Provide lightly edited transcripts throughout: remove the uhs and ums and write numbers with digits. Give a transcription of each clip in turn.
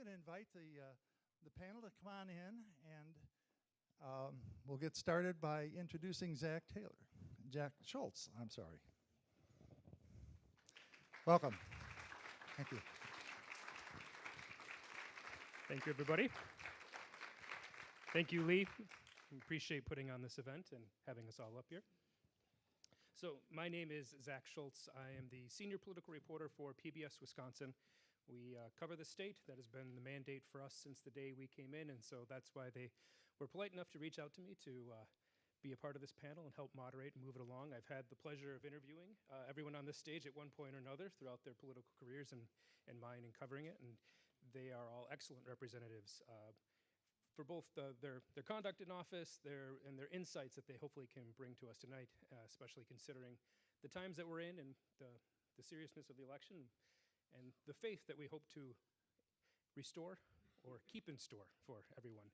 going to invite the panel to come on in, and we'll get started by introducing Zack Schultz, I'm sorry. Welcome. Thank you. Thank you, everybody. Thank you, Lee. We appreciate putting on this event and having us all up here. So my name is Zack Schultz. I am the senior political reporter for PBS Wisconsin. We cover the state. That has been the mandate for us since the day we came in, and so that's why they were polite enough to reach out to me to be a part of this panel and help moderate and move it along. I've had the pleasure of interviewing everyone on this stage at one point or another throughout their political careers and mine in covering it, and they are all excellent representatives for both their conduct in office and their insights that they hopefully can bring to us tonight, especially considering the times that we're in and the seriousness of the election and the faith that we hope to restore or keep in store for everyone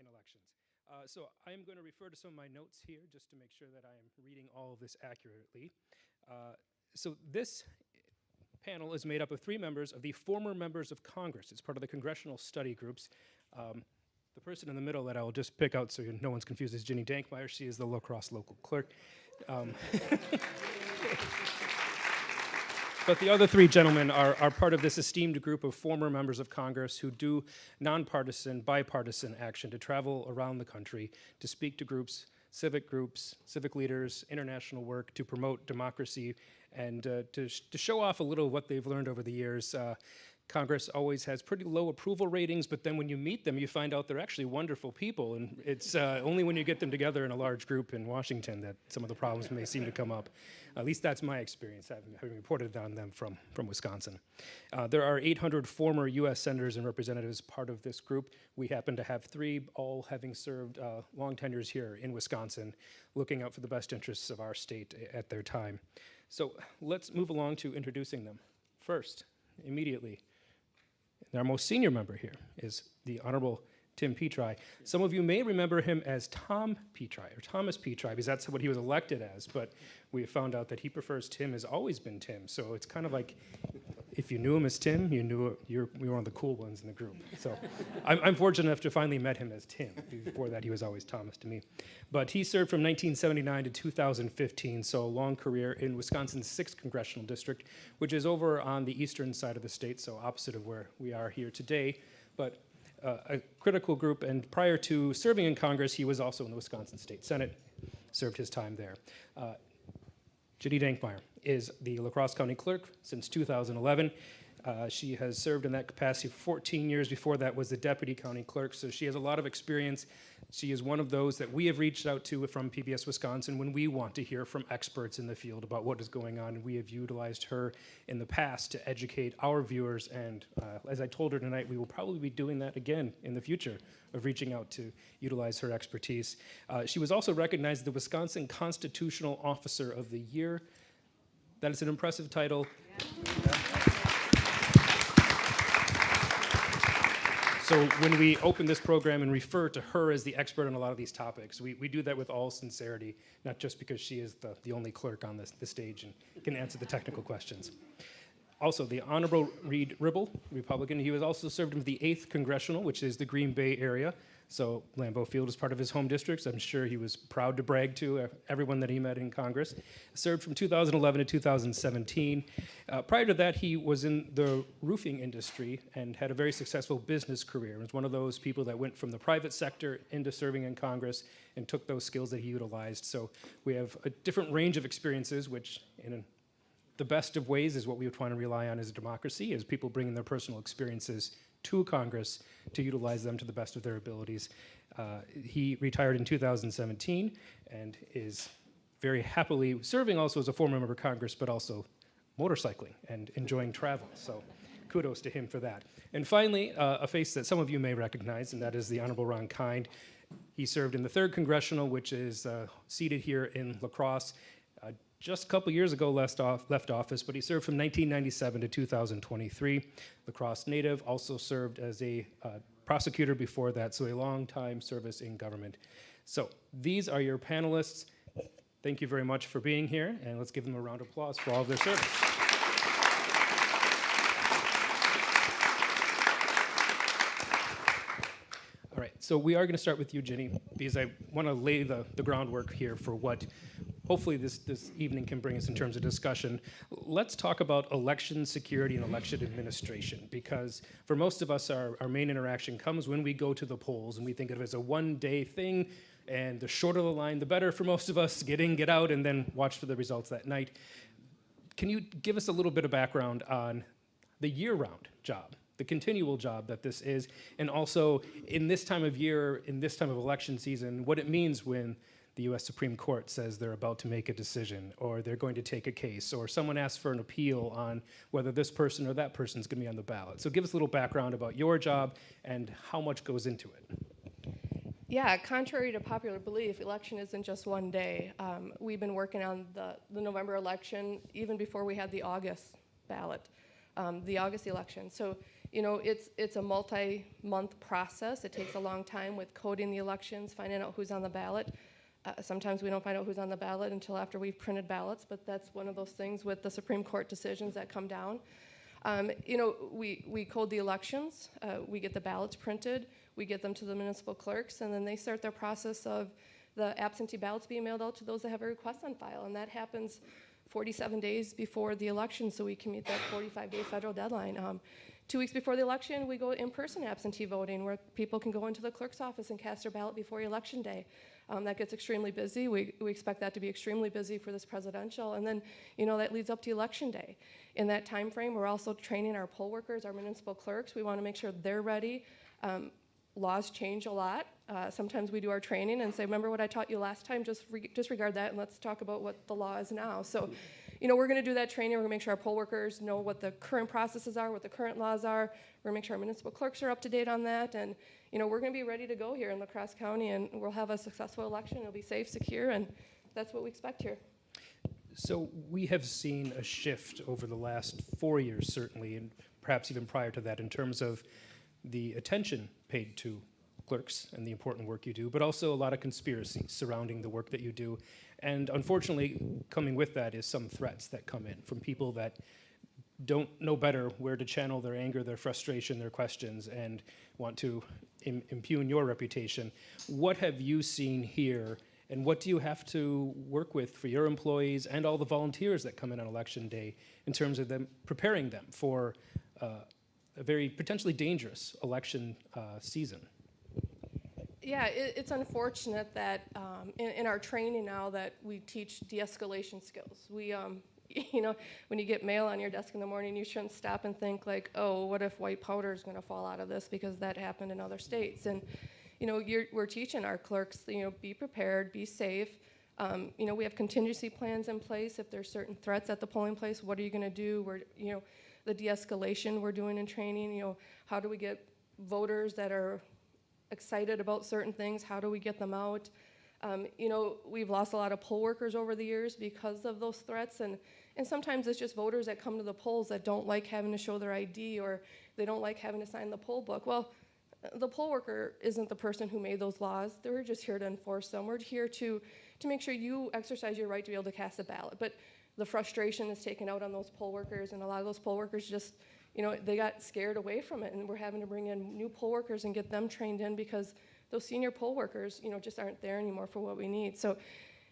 in elections. So I am going to refer to some of my notes here just to make sure that I am reading all of this accurately. So this panel is made up of 3 members of the former members of Congress. It's part of the congressional study groups. The person in the middle that I will just pick out so no one's confused is Ginny Dankmeyer. She is the La Crosse local clerk. But the other 3 gentlemen are part of this esteemed group of former members of Congress who do nonpartisan, bipartisan action to travel around the country to speak to groups, civic leaders, international work to promote democracy and to show off a little of what they've learned over the years. Congress always has pretty low approval ratings, but then when you meet them, you find out they're actually wonderful people, and it's only when you get them together in a large group in Washington that some of the problems may seem to come up. At least that's my experience, having reported on them from Wisconsin. There are 800 former U.S. senators and representatives part of this group. We happen to have 3, all having served long tenures here in Wisconsin, looking out for the best interests of our state at their time. So let's move along to introducing them. First, immediately, our most senior member here is the Honorable Tim Petri. Some of you may remember him as Tom Petri, or Thomas Petri, because that's what he was elected as, but we have found out that he prefers Tim, has always been Tim, so it's kind of like, if you knew him as Tim, you knew you were one of the cool ones in the group. So I'm fortunate enough to finally met him as Tim. Before that, he was always Thomas to me. But he served from 1979 to 2015, so a long career in Wisconsin's 6th Congressional District, which is over on the eastern side of the state, so opposite of where we are here today. But a critical group, and prior to serving in Congress, he was also in the Wisconsin State Senate, served his time there. Ginny Dankmeyer is the La Crosse County Clerk since 2011. She has served in that capacity for 14 years. Before that was the Deputy County Clerk, so she has a lot of experience. She is one of those that we have reached out to from PBS Wisconsin when we want to hear from experts in the field about what is going on, and we have utilized her in the past to educate our viewers, and as I told her tonight, we will probably be doing that again in the future, of reaching out to utilize her expertise. She was also recognized as the Wisconsin Constitutional Officer of the Year. That is an impressive title. Yeah. So when we open this program and refer to her as the expert on a lot of these topics, we do that with all sincerity, not just because she is the only clerk on the stage and can answer the technical questions. Also, the Honorable Reid Ribble, Republican, he was also served in the 8th Congressional, which is the Green Bay area. So Lambeau Field is part of his home district. So I'm sure he was proud to brag to everyone that he met in Congress. Served from 2011 to 2017. Prior to that, he was in the roofing industry and had a very successful business career. He was one of those people that went from the private sector into serving in Congress and took those skills that he utilized. So we have a different range of experiences, which in the best of ways is what we would want to rely on as a democracy, is people bringing their personal experiences to Congress to utilize them to the best of their abilities. He retired in 2017 and is very happily serving also as a former member of Congress, but also motorcycling and enjoying travel. So kudos to him for that. And finally, a face that some of you may recognize, and that is the Honorable Ron Kind. He served in the 3rd Congressional, which is seated here in La Crosse. Just a couple years ago left office, but he served from 1997 to 2023. La Crosse native, also served as a prosecutor before that, so a long time service in government. So these are your panelists. Thank you very much for being here, and let's give them a round of applause for all of their service. So we are going to start with you, Ginny, because I want to lay the groundwork here for what hopefully this evening can bring us in terms of discussion. Let's talk about election security and election administration, because for most of us, our main interaction comes when we go to the polls, and we think of it as a one-day thing, and the shorter the line, the better for most of us. Get in, get out, and then watch for the results that night. Can you give us a little bit of background on the year-round job, the continual job that this is, and also in this time of year, in this time of election season, what it means when the U.S. Supreme Court says they're about to make a decision, or they're going to take a case, or someone asks for an appeal on whether this person or that person is going to be on the ballot. So give us a little background about your job and how much goes into it. Yeah, contrary to popular belief, election isn't just one day. We've been working on the November election even before we had the August ballot, the August election. So, you know, it's a multi-month process. It takes a long time with coding the elections, finding out who's on the ballot. Sometimes we don't find out who's on the ballot until after we've printed ballots, but that's one of those things with the Supreme Court decisions that come down. You know, we code the elections, we get the ballots printed, we get them to the municipal clerks, and then they start their process of the absentee ballots being mailed out to those that have a request on file, and that happens 47 days before the election, so we can meet that 45-day federal deadline. 2 weeks before the election, we go in-person absentee voting, where people can go into the clerk's office and cast their ballot before election day. That gets extremely busy. We expect that to be extremely busy for this presidential, and then, you know, that leads up to election day. In that time frame, we're also training our poll workers, our municipal clerks. We want to make sure they're ready. Laws change a lot. Sometimes we do our training and say, remember what I taught you last time? Just disregard that, and let's talk about what the law is now. So, you know, we're going to do that training. We're going to make sure our poll workers know what the current processes are, what the current laws are. We're going to make sure our municipal clerks are up to date on that. And, you know, we're going to be ready to go here in La Crosse County, and we'll have a successful election. It'll be safe, secure, and that's what we expect here. So we have seen a shift over the last 4 years, certainly, and perhaps even prior to that, in terms of the attention paid to clerks and the important work you do, but also a lot of conspiracies surrounding the work that you do. And unfortunately, coming with that is some threats that come in from people that don't know better where to channel their anger, their frustration, their questions, and want to impugn your reputation. What have you seen here, and what do you have to work with for your employees and all the volunteers that come in on election day in terms of them preparing them for a very potentially dangerous election season? Yeah, it's unfortunate that in our training now that we teach de-escalation skills. We, you know, when you get mail on your desk in the morning, you shouldn't stop and think like, oh, what if white powder is going to fall out of this, because that happened in other states. And, you know, we're teaching our clerks, you know, be prepared, be safe. You know, we have contingency plans in place. If there's certain threats at the polling place, what are you going to do? You know, the de-escalation we're doing in training, you know, how do we get voters that are excited about certain things, how do we get them out? You know, we've lost a lot of poll workers over the years because of those threats, and sometimes it's just voters that come to the polls that don't like having to show their ID, or they don't like having to sign the poll book. Well, the poll worker isn't the person who made those laws. They're just here to enforce them. We're here to make sure you exercise your right to be able to cast a ballot. But the frustration is taken out on those poll workers, and a lot of those poll workers just, you know, they got scared away from it, and we're having to bring in new poll workers and get them trained in, because those senior poll workers, you know, just aren't there anymore for what we need. So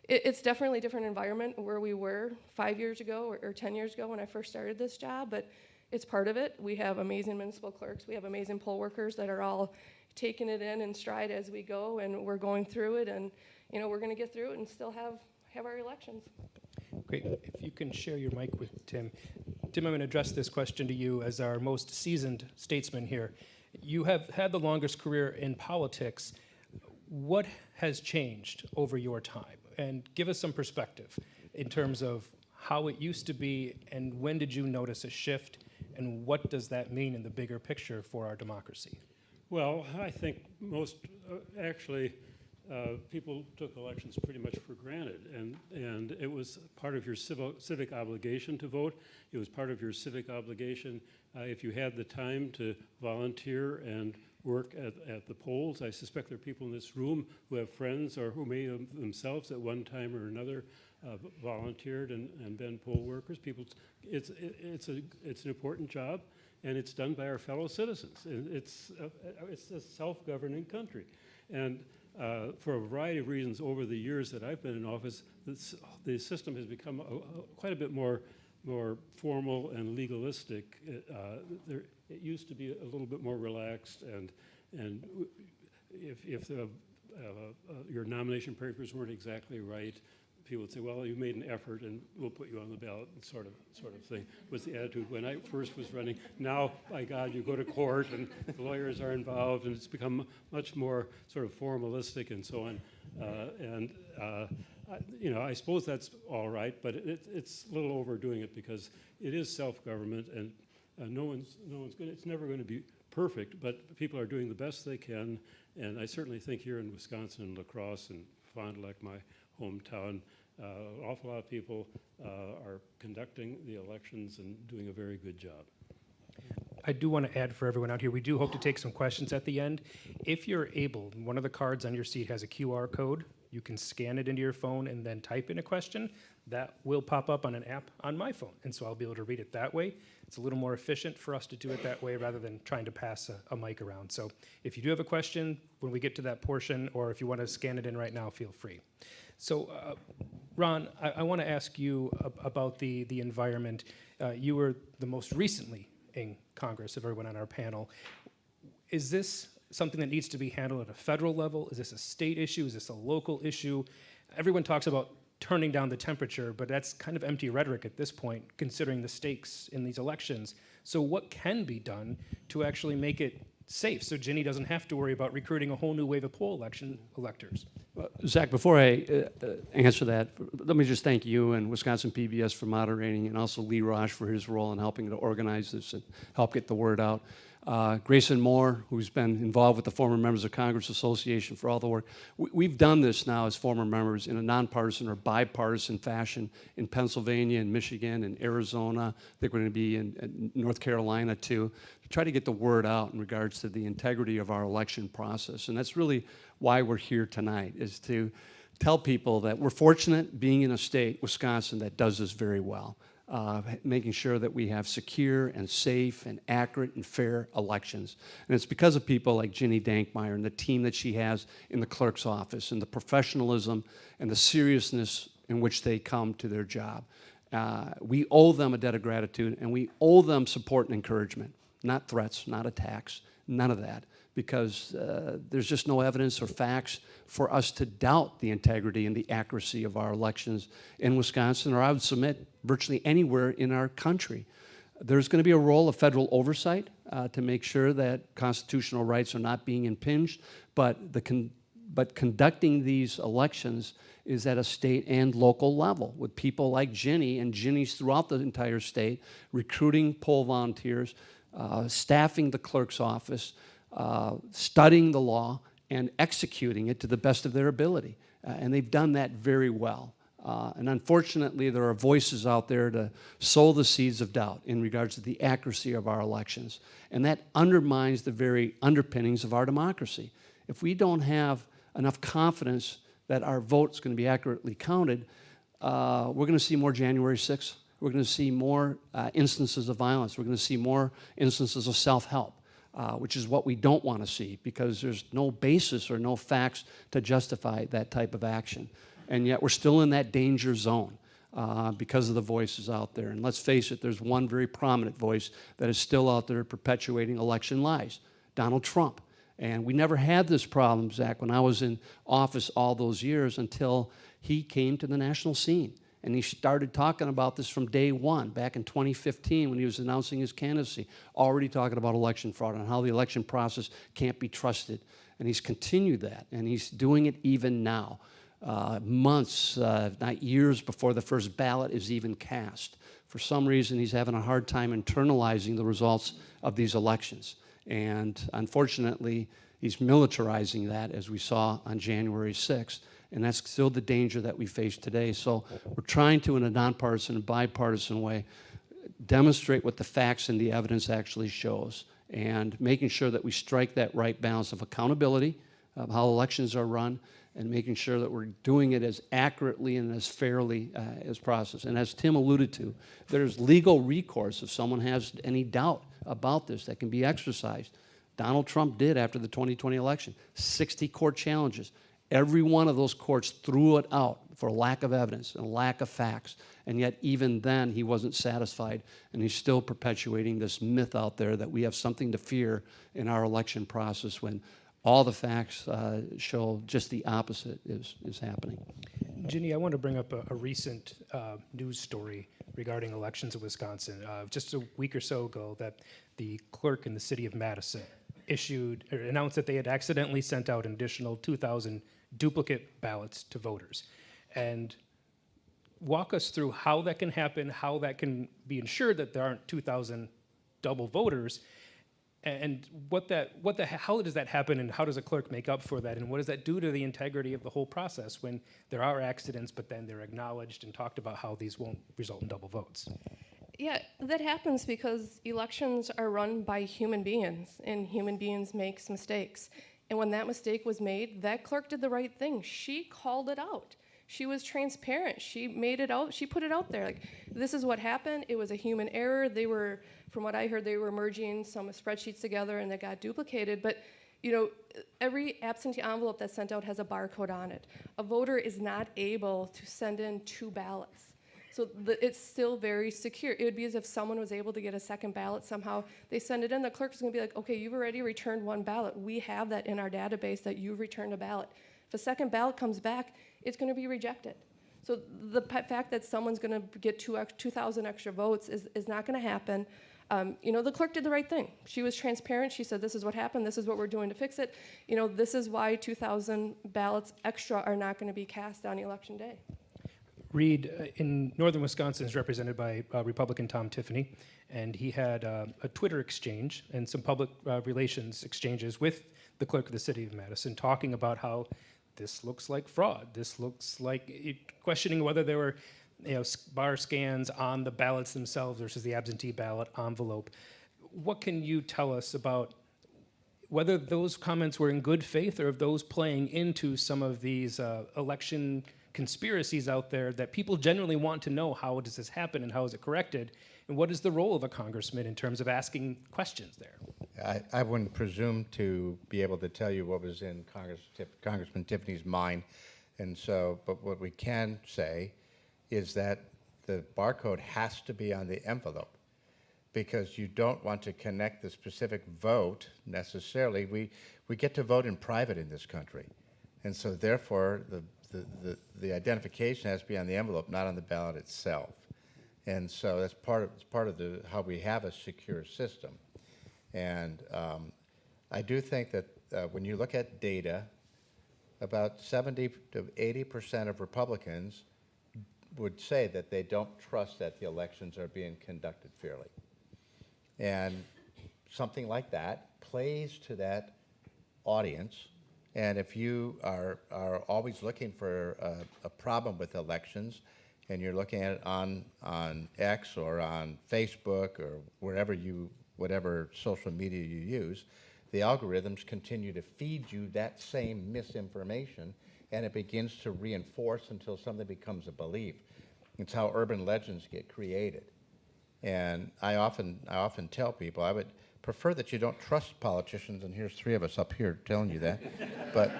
it's definitely a different environment where we were 5 years ago or 10 years ago when I first started this job, but it's part of it. We have amazing municipal clerks. We have amazing poll workers that are all taking it in stride as we go, and we're going through it, and, you know, we're going to get through it and still have our elections. Great. If you can share your mic with Tim. Tim, I'm going to address this question to you as our most seasoned statesman here. You have had the longest career in politics. What has changed over your time? And give us some perspective in terms of how it used to be, and when did you notice a shift, and what does that mean in the bigger picture for our democracy? Well, I think most, people took elections pretty much for granted, and it was part of your civic obligation to vote. It was part of your civic obligation if you had the time to volunteer and work at the polls. I suspect there are people in this room who have friends or who may have themselves at one time or another volunteered and been poll workers. It's an important job, and it's done by our fellow citizens. And it's a self-governing country. And for a variety of reasons over the years that I've been in office, the system has become quite a bit more formal and legalistic. It used to be a little bit more relaxed, and if your nomination papers weren't exactly right, people would say, well, you made an effort and we'll put you on the ballot, sort of thing was the attitude when I first was running. Now, by God, you go to court and the lawyers are involved, and it's become much more sort of formalistic and so on. I suppose that's all right, but it's a little overdoing it because it is self-government, and no one's going. It's never going to be perfect, but people are doing the best they can, and I certainly think here in Wisconsin and La Crosse and Fond du Lac, my hometown, an awful lot of people are conducting the elections and doing a very good job. I do want to add for everyone out here, we do hope to take some questions at the end. If you're able, one of the cards on your seat has a QR code. You can scan it into your phone and then type in a question. That will pop up on an app on my phone, and so I'll be able to read it that way. It's a little more efficient for us to do it that way rather than trying to pass a mic around. So if you do have a question when we get to that portion, or if you want to scan it in right now, feel free. So Ron, I want to ask you about the environment. You were the most recently in Congress of everyone on our panel. Is this something that needs to be handled at a federal level? Is this a state issue? Is this a local issue? Everyone talks about turning down the temperature, but that's kind of empty rhetoric at this point, considering the stakes in these elections. So what can be done to actually make it safe so Ginny doesn't have to worry about recruiting a whole new wave of poll election electors? Well, Zach, before I answer that, let me just thank you and Wisconsin PBS for moderating, and also Lee Roche for his role in helping to organize this and help get the word out. Grayson Moore, who's been involved with the Former Members of Congress Association for all the work. We've done this now as former members in a nonpartisan or bipartisan fashion in Pennsylvania and Michigan and Arizona. I think we're going to be in North Carolina too, to try to get the word out in regards to the integrity of our election process. And that's really why we're here tonight, is to tell people that we're fortunate being in a state, Wisconsin, that does this very well. Making sure that we have secure and safe and accurate and fair elections. And it's because of people like Ginny Dankmeyer and the team that she has in the clerk's office and the professionalism and the seriousness in which they come to their job. We owe them a debt of gratitude, and we owe them support and encouragement, not threats, not attacks, none of that, because there's just no evidence or facts for us to doubt the integrity and the accuracy of our elections in Wisconsin, or I would submit virtually anywhere in our country. There's going to be a role of federal oversight to make sure that constitutional rights are not being impinged, but conducting these elections is at a state and local level with people like Ginny and Ginny's throughout the entire state, recruiting poll volunteers, staffing the clerk's office, studying the law, and executing it to the best of their ability. And they've done that very well. And unfortunately, there are voices out there to sow the seeds of doubt in regards to the accuracy of our elections. And that undermines the very underpinnings of our democracy. If we don't have enough confidence that our vote's going to be accurately counted, we're going to see more January 6th. We're going to see more instances of violence. We're going to see more instances of self-help. Which is what we don't want to see, because there's no basis or no facts to justify that type of action. And yet we're still in that danger zone because of the voices out there. And let's face it, there's one very prominent voice that is still out there perpetuating election lies, Donald Trump. And we never had this problem, Zach, when I was in office all those years, until he came to the national scene. And he started talking about this from day one, back in 2015 when he was announcing his candidacy, already talking about election fraud and how the election process can't be trusted. And he's continued that, and he's doing it even now, months, not years before the first ballot is even cast. For some reason, he's having a hard time internalizing the results of these elections. And unfortunately, he's militarizing that, as we saw on January 6th. And that's still the danger that we face today. So we're trying to, in a nonpartisan and bipartisan way, demonstrate what the facts and the evidence actually shows, and making sure that we strike that right balance of accountability of how elections are run, and making sure that we're doing it as accurately and as fairly as possible. And as Tim alluded to, there's legal recourse if someone has any doubt about this that can be exercised. Donald Trump did after the 2020 election. 60 court challenges. Every one of those courts threw it out for lack of evidence and lack of facts. And yet even then he wasn't satisfied, and he's still perpetuating this myth out there that we have something to fear in our election process when all the facts show just the opposite is happening. Ginny, I want to bring up a recent news story regarding elections in Wisconsin. Just a week or so ago, that the clerk in the city of Madison announced that they had accidentally sent out an additional 2,000 duplicate ballots to voters. And walk us through how that can happen, how that can be ensured that there aren't 2,000 double voters, and how does that happen, and how does a clerk make up for that, and what does that do to the integrity of the whole process when there are accidents, but then they're acknowledged and talked about how these won't result in double votes? Yeah, that happens because elections are run by human beings, and human beings make mistakes. And when that mistake was made, that clerk did the right thing. She called it out. She was transparent. She made it out. She put it out there. Like, this is what happened. It was a human error. They were, from what I heard, they were merging some spreadsheets together and they got duplicated. But, you know, every absentee envelope that's sent out has a barcode on it. A voter is not able to send in 2 ballots. So it's still very secure. It would be as if someone was able to get a second ballot somehow. They send it in, the clerk is going to be like, okay, you've already returned 1 ballot. We have that in our database that you've returned a ballot. If a second ballot comes back, it's going to be rejected. So the fact that someone's going to get 2,000 extra votes is not going to happen. You know, the clerk did the right thing. She was transparent. She said, this is what happened. This is what we're doing to fix it. You know, this is why 2,000 ballots extra are not going to be cast on election day. Reid, in northern Wisconsin, is represented by Republican Tom Tiffany, and he had a Twitter exchange and some public relations exchanges with the clerk of the city of Madison, talking about how this looks like fraud. This looks like questioning whether there were, you know, bar scans on the ballots themselves versus the absentee ballot envelope. What can you tell us about whether those comments were in good faith, or if those playing into some of these election conspiracies out there that people generally want to know, how does this happen and how is it corrected, and what is the role of a congressman in terms of asking questions there? I wouldn't presume to be able to tell you what was in Congressman Tiffany's mind, and so, but what we can say is that the barcode has to be on the envelope, because you don't want to connect the specific vote necessarily. We get to vote in private in this country, and so therefore the identification has to be on the envelope, not on the ballot itself. And so that's part of how we have a secure system. And I do think that when you look at data, about 70 to 80% of Republicans would say that they don't trust that the elections are being conducted fairly. And something like that plays to that audience. And if you are always looking for a problem with elections, and you're looking at it on X or on Facebook or whatever social media you use, the algorithms continue to feed you that same misinformation, and it begins to reinforce until something becomes a belief. It's how urban legends get created. And I often tell people I would prefer that you don't trust politicians, and here's 3 of us up here telling you that. But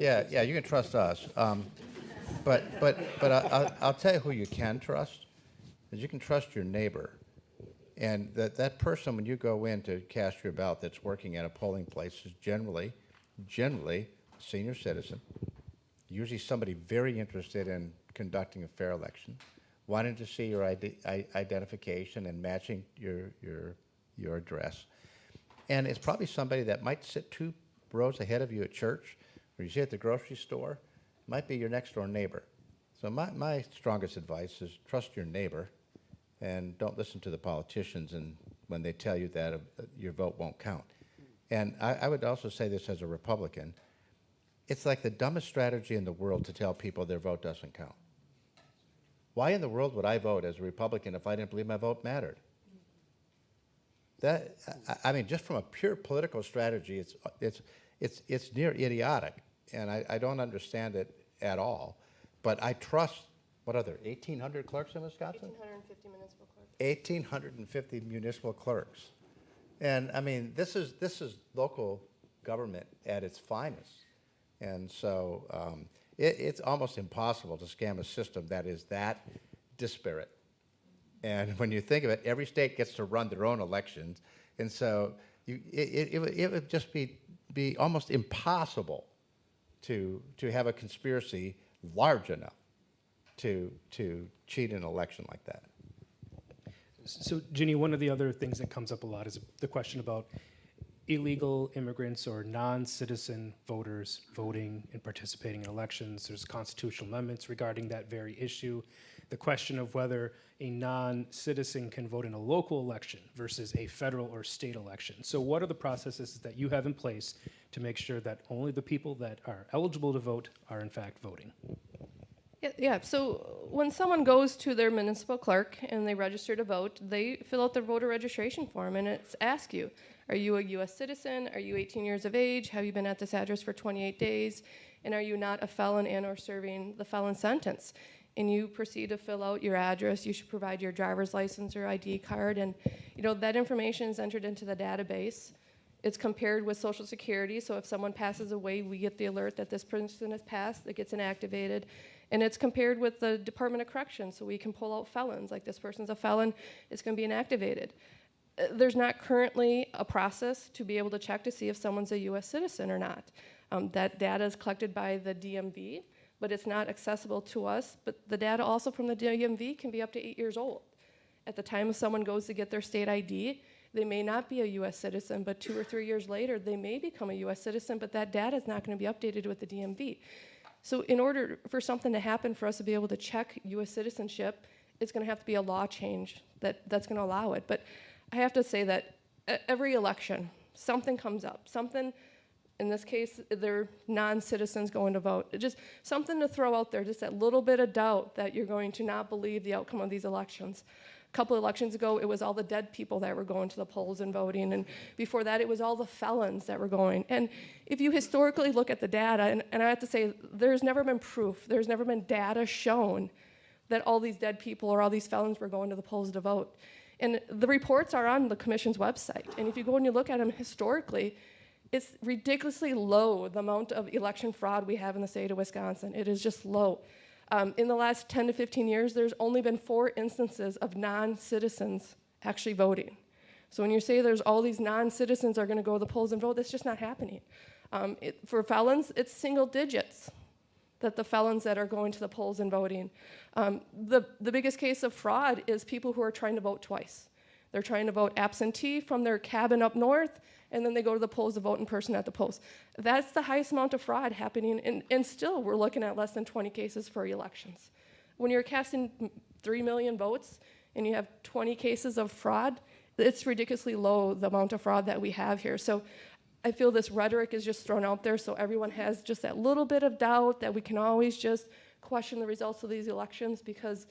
yeah, you can trust us. But I'll tell you who you can trust, is you can trust your neighbor. And that person, when you go in to cast your ballot, that's working at a polling place, is generally a senior citizen, usually somebody very interested in conducting a fair election, wanting to see your identification and matching your address. And it's probably somebody that might sit 2 rows ahead of you at church, or you see at the grocery store, might be your next door neighbor. So my strongest advice is trust your neighbor, and don't listen to the politicians and when they tell you that your vote won't count. And I would also say this as a Republican, it's like the dumbest strategy in the world to tell people their vote doesn't count. Why in the world would I vote as a Republican if I didn't believe my vote mattered? I mean, just from a pure political strategy, it's near idiotic, and I don't understand it at all. But I trust, what are there, 1,800 clerks in Wisconsin? 1,850 municipal clerks. 1,850 municipal clerks. And I mean, this is local government at its finest. And so it's almost impossible to scam a system that is that disparate. And when you think of it, every state gets to run their own elections. And so it would just be almost impossible to have a conspiracy large enough to cheat an election like that. So, Ginny, one of the other things that comes up a lot is the question about illegal immigrants or non-citizen voters voting and participating in elections. There's constitutional amendments regarding that very issue. The question of whether a non-citizen can vote in a local election versus a federal or state election. So what are the processes that you have in place to make sure that only the people that are eligible to vote are in fact voting? Yeah, so when someone goes to their municipal clerk and they register to vote, they fill out their voter registration form, and it's ask you, are you a U.S. citizen? Are you 18 years of age? Have you been at this address for 28 days? And are you not a felon and or serving the felon sentence? And you proceed to fill out your address. You should provide your driver's license or ID card, and that information is entered into the database. It's compared with Social Security, so if someone passes away, we get the alert that this person has passed, it gets inactivated. And it's compared with the Department of Corrections, so we can pull out felons. Like, this person's a felon, it's going to be inactivated. There's not currently a process to be able to check to see if someone's a U.S. citizen or not. That data is collected by the DMV, but it's not accessible to us. But the data also from the DMV can be up to 8 years old. At the time someone goes to get their state ID, they may not be a U.S. citizen, but 2 or 3 years later, they may become a U.S. citizen, but that data is not going to be updated with the DMV. So in order for something to happen for us to be able to check U.S. citizenship, it's going to have to be a law change that's going to allow it. But I have to say that every election, something comes up. Something, in this case, they're non-citizens going to vote. Just something to throw out there, just that little bit of doubt that you're going to not believe the outcome of these elections. A couple of elections ago, it was all the dead people that were going to the polls and voting, and before that, it was all the felons that were going. And if you historically look at the data, and I have to say, there's never been proof, there's never been data shown that all these dead people or all these felons were going to the polls to vote. And the reports are on the commission's website, and if you go and you look at them historically, it's ridiculously low, the amount of election fraud we have in the state of Wisconsin. It is just low. In the last 10 to 15 years, there's only been 4 instances of non-citizens actually voting. So when you say there's all these non-citizens are going to go to the polls and vote, that's just not happening. For felons, it's single digits that the felons that are going to the polls and voting. The biggest case of fraud is people who are trying to vote twice. They're trying to vote absentee from their cabin up north, and then they go to the polls to vote in person at the polls. That's the highest amount of fraud happening, and still we're looking at less than 20 cases for elections. When you're casting 3 million votes and you have 20 cases of fraud, it's ridiculously low, the amount of fraud that we have here. So I feel this rhetoric is just thrown out there so everyone has just that little bit of doubt that we can always just question the results of these elections because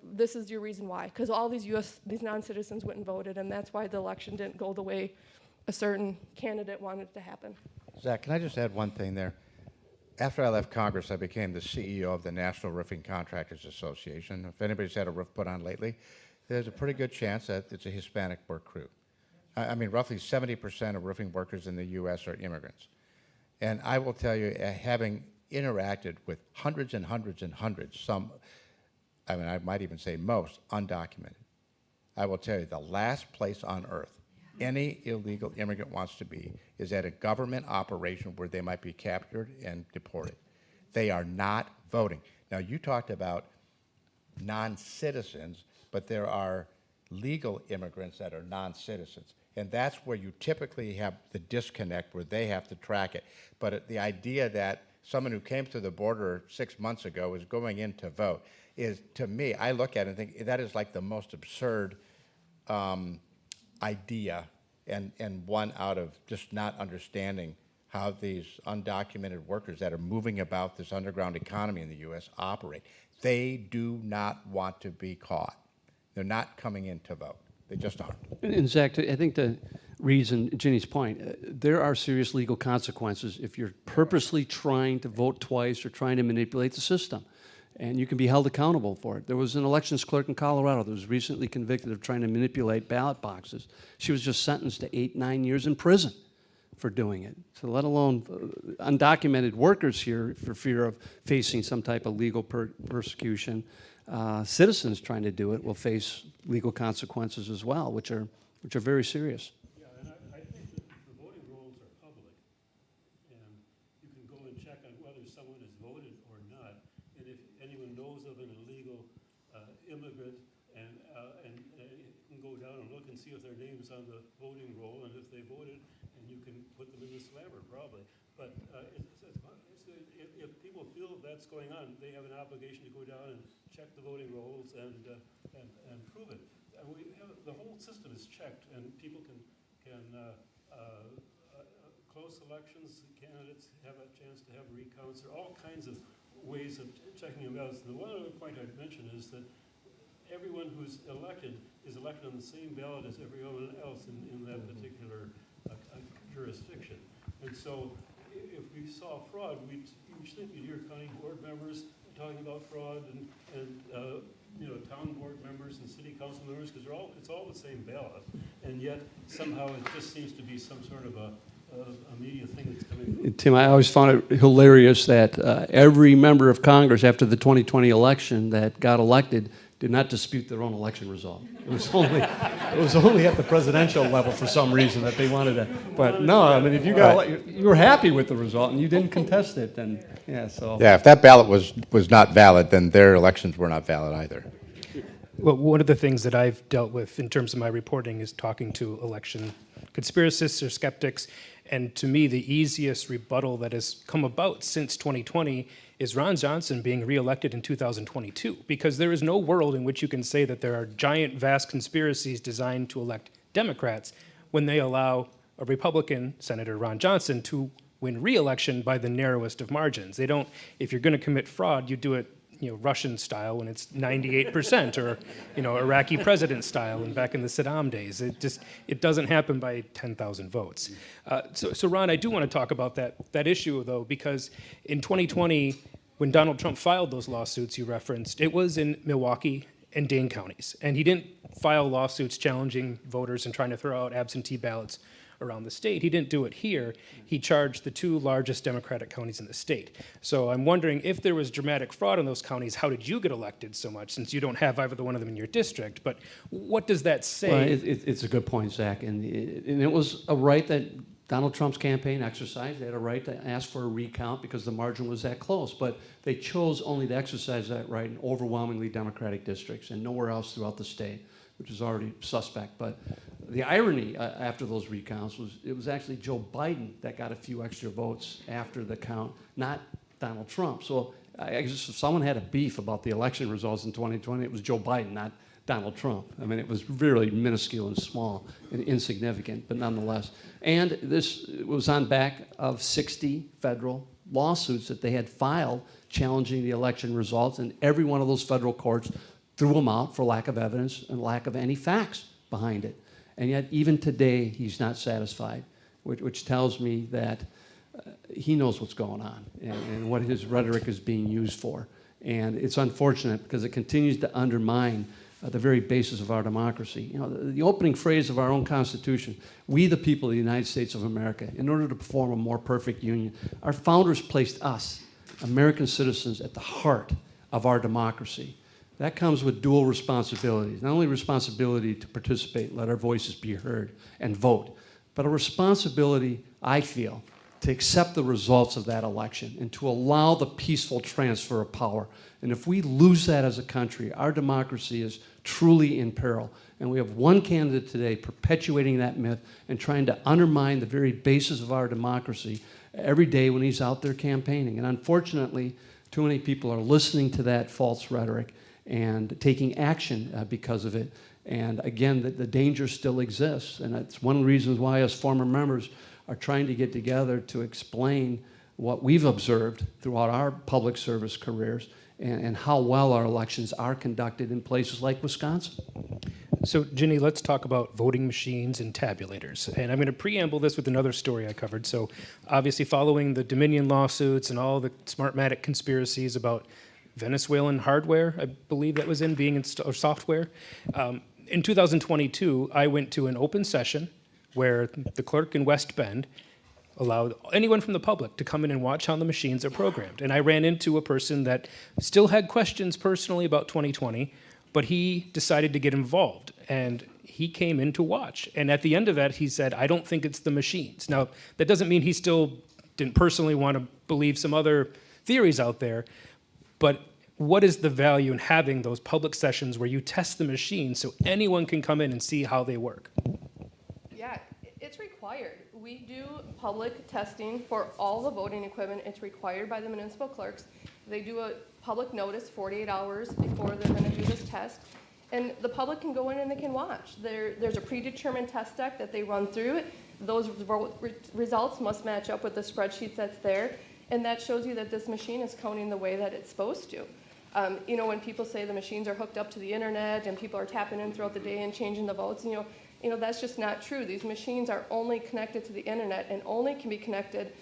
this is your reason why. Because all these non-citizens went and voted, and that's why the election didn't go the way a certain candidate wanted it to happen. Zach, can I just add one thing there? After I left Congress, I became the CEO of the National Roofing Contractors Association. If anybody's had a roof put on lately, there's a pretty good chance that it's a Hispanic work crew. I mean, roughly 70% of roofing workers in the U.S. are immigrants. And I will tell you, having interacted with hundreds and hundreds and hundreds, I might even say most, undocumented, I will tell you, the last place on earth any illegal immigrant wants to be is at a government operation where they might be captured and deported. They are not voting. Now, you talked about non-citizens, but there are legal immigrants that are non-citizens. And that's where you typically have the disconnect where they have to track it. But the idea that someone who came to the border 6 months ago is going in to vote is, to me, I look at it and think that is like the most absurd idea and one out of just not understanding how these undocumented workers that are moving about this underground economy in the U.S. operate. They do not want to be caught. They're not coming in to vote. They just aren't. And Zach, I think to Reid's and Ginny's point, there are serious legal consequences if you're purposely trying to vote twice or trying to manipulate the system. and you can be held accountable for it. There was an elections clerk in Colorado that was recently convicted of trying to manipulate ballot boxes. She was just sentenced to 8-9 years in prison for doing it. So let alone undocumented workers here for fear of facing some type of legal persecution. Citizens trying to do it will face legal consequences as well, which are very serious. Yeah, and I think that the voting rolls are public, and you can go and check on whether someone has voted or not. And if anyone knows of an illegal immigrant, and you can go down and look and see if their name's on the voting roll, and if they voted, and you can put them in the slammer probably. But if people feel that's going on, they have an obligation to go down and check the voting rolls and prove it. And the whole system is checked, and people can close elections. Candidates have a chance to have recounts. There are all kinds of ways of checking them out. The one other point I'd mention is that everyone who's elected is elected on the same ballot as everyone else in that particular jurisdiction. And so if we saw fraud, we'd think you'd hear county board members talking about fraud and town board members and city council members, because it's all the same ballot. And yet somehow it just seems to be some sort of a media thing that's coming. Tim, I always found it hilarious that every member of Congress after the 2020 election that got elected did not dispute their own election result. It was only at the presidential level for some reason that they wanted to. But no, I mean, if you you were happy with the result and you didn't contest it, then yeah. So Yeah, if that ballot was not valid, then their elections were not valid either. Well, one of the things that I've dealt with in terms of my reporting is talking to election conspiracists or skeptics. And to me, the easiest rebuttal that has come about since 2020 is Ron Johnson being reelected in 2022, because there is no world in which you can say that there are giant, vast conspiracies designed to elect Democrats when they allow a Republican, Senator Ron Johnson, to win re-election by the narrowest of margins. They don't, if you're going to commit fraud, you do it Russian style when it's 98%, or Iraqi president style and back in the Saddam days. It doesn't happen by 10,000 votes. So Ron, I do want to talk about that issue though, because in 2020, when Donald Trump filed those lawsuits you referenced, it was in Milwaukee and Dane counties, and he didn't file lawsuits challenging voters and trying to throw out absentee ballots around the state. He didn't do it here. He charged the 2 largest Democratic counties in the state. So I'm wondering if there was dramatic fraud in those counties, how did you get elected so much, since you don't have either one of them in your district? But what does that say? Well, it's a good point, Zach, and it was a right that Donald Trump's campaign exercised. They had a right to ask for a recount because the margin was that close, but they chose only to exercise that right in overwhelmingly Democratic districts and nowhere else throughout the state, which is already suspect. But the irony after those recounts was it was actually Joe Biden that got a few extra votes after the count, not Donald Trump. So I guess if someone had a beef about the election results in 2020, it was Joe Biden, not Donald Trump. I mean, it was really minuscule and small and insignificant, but nonetheless. And this was on back of 60 federal lawsuits that they had filed challenging the election results, and every one of those federal courts threw them out for lack of evidence and lack of any facts behind it. And yet, even today, he's not satisfied, which tells me that he knows what's going on and what his rhetoric is being used for. And it's unfortunate because it continues to undermine the very basis of our democracy. The opening phrase of our own Constitution, we the people of the United States of America, in order to perform a more perfect union, our founders placed us, American citizens, at the heart of our democracy. That comes with dual responsibilities, not only responsibility to participate, let our voices be heard, and vote, but a responsibility, I feel, to accept the results of that election and to allow the peaceful transfer of power. And if we lose that as a country, our democracy is truly in peril. And we have one candidate today perpetuating that myth and trying to undermine the very basis of our democracy every day when he's out there campaigning. And unfortunately, too many people are listening to that false rhetoric and taking action because of it. And again, the danger still exists. And that's one of the reasons why us former members are trying to get together to explain what we've observed throughout our public service careers and how well our elections are conducted in places like Wisconsin. So, Ginny, let's talk about voting machines and tabulators. And I'm going to preamble this with another story I covered. So, obviously, following the Dominion lawsuits and all the Smartmatic conspiracies about Venezuelan hardware, I believe that was being installed, or software. In 2022, I went to an open session where the clerk in West Bend allowed anyone from the public to come in and watch how the machines are programmed. And I ran into a person that still had questions personally about 2020, but he decided to get involved, and he came in to watch. And at the end of that, he said, I don't think it's the machines. Now, that doesn't mean he still didn't personally want to believe some other theories out there, but what is the value in having those public sessions where you test the machines so anyone can come in and see how they work? Yeah, it's required. We do public testing for all the voting equipment. It's required by the municipal clerks. They do a public notice 48 hours before they're going to do this test. And the public can go in and they can watch. There's a predetermined test deck that they run through it. Those results must match up with the spreadsheet that's there. And that shows you that this machine is counting the way that it's supposed to. You know, when people say the machines are hooked up to the internet and people are tapping in throughout the day and changing the votes, you know, that's just not true. These machines are only connected to the internet and only can be connected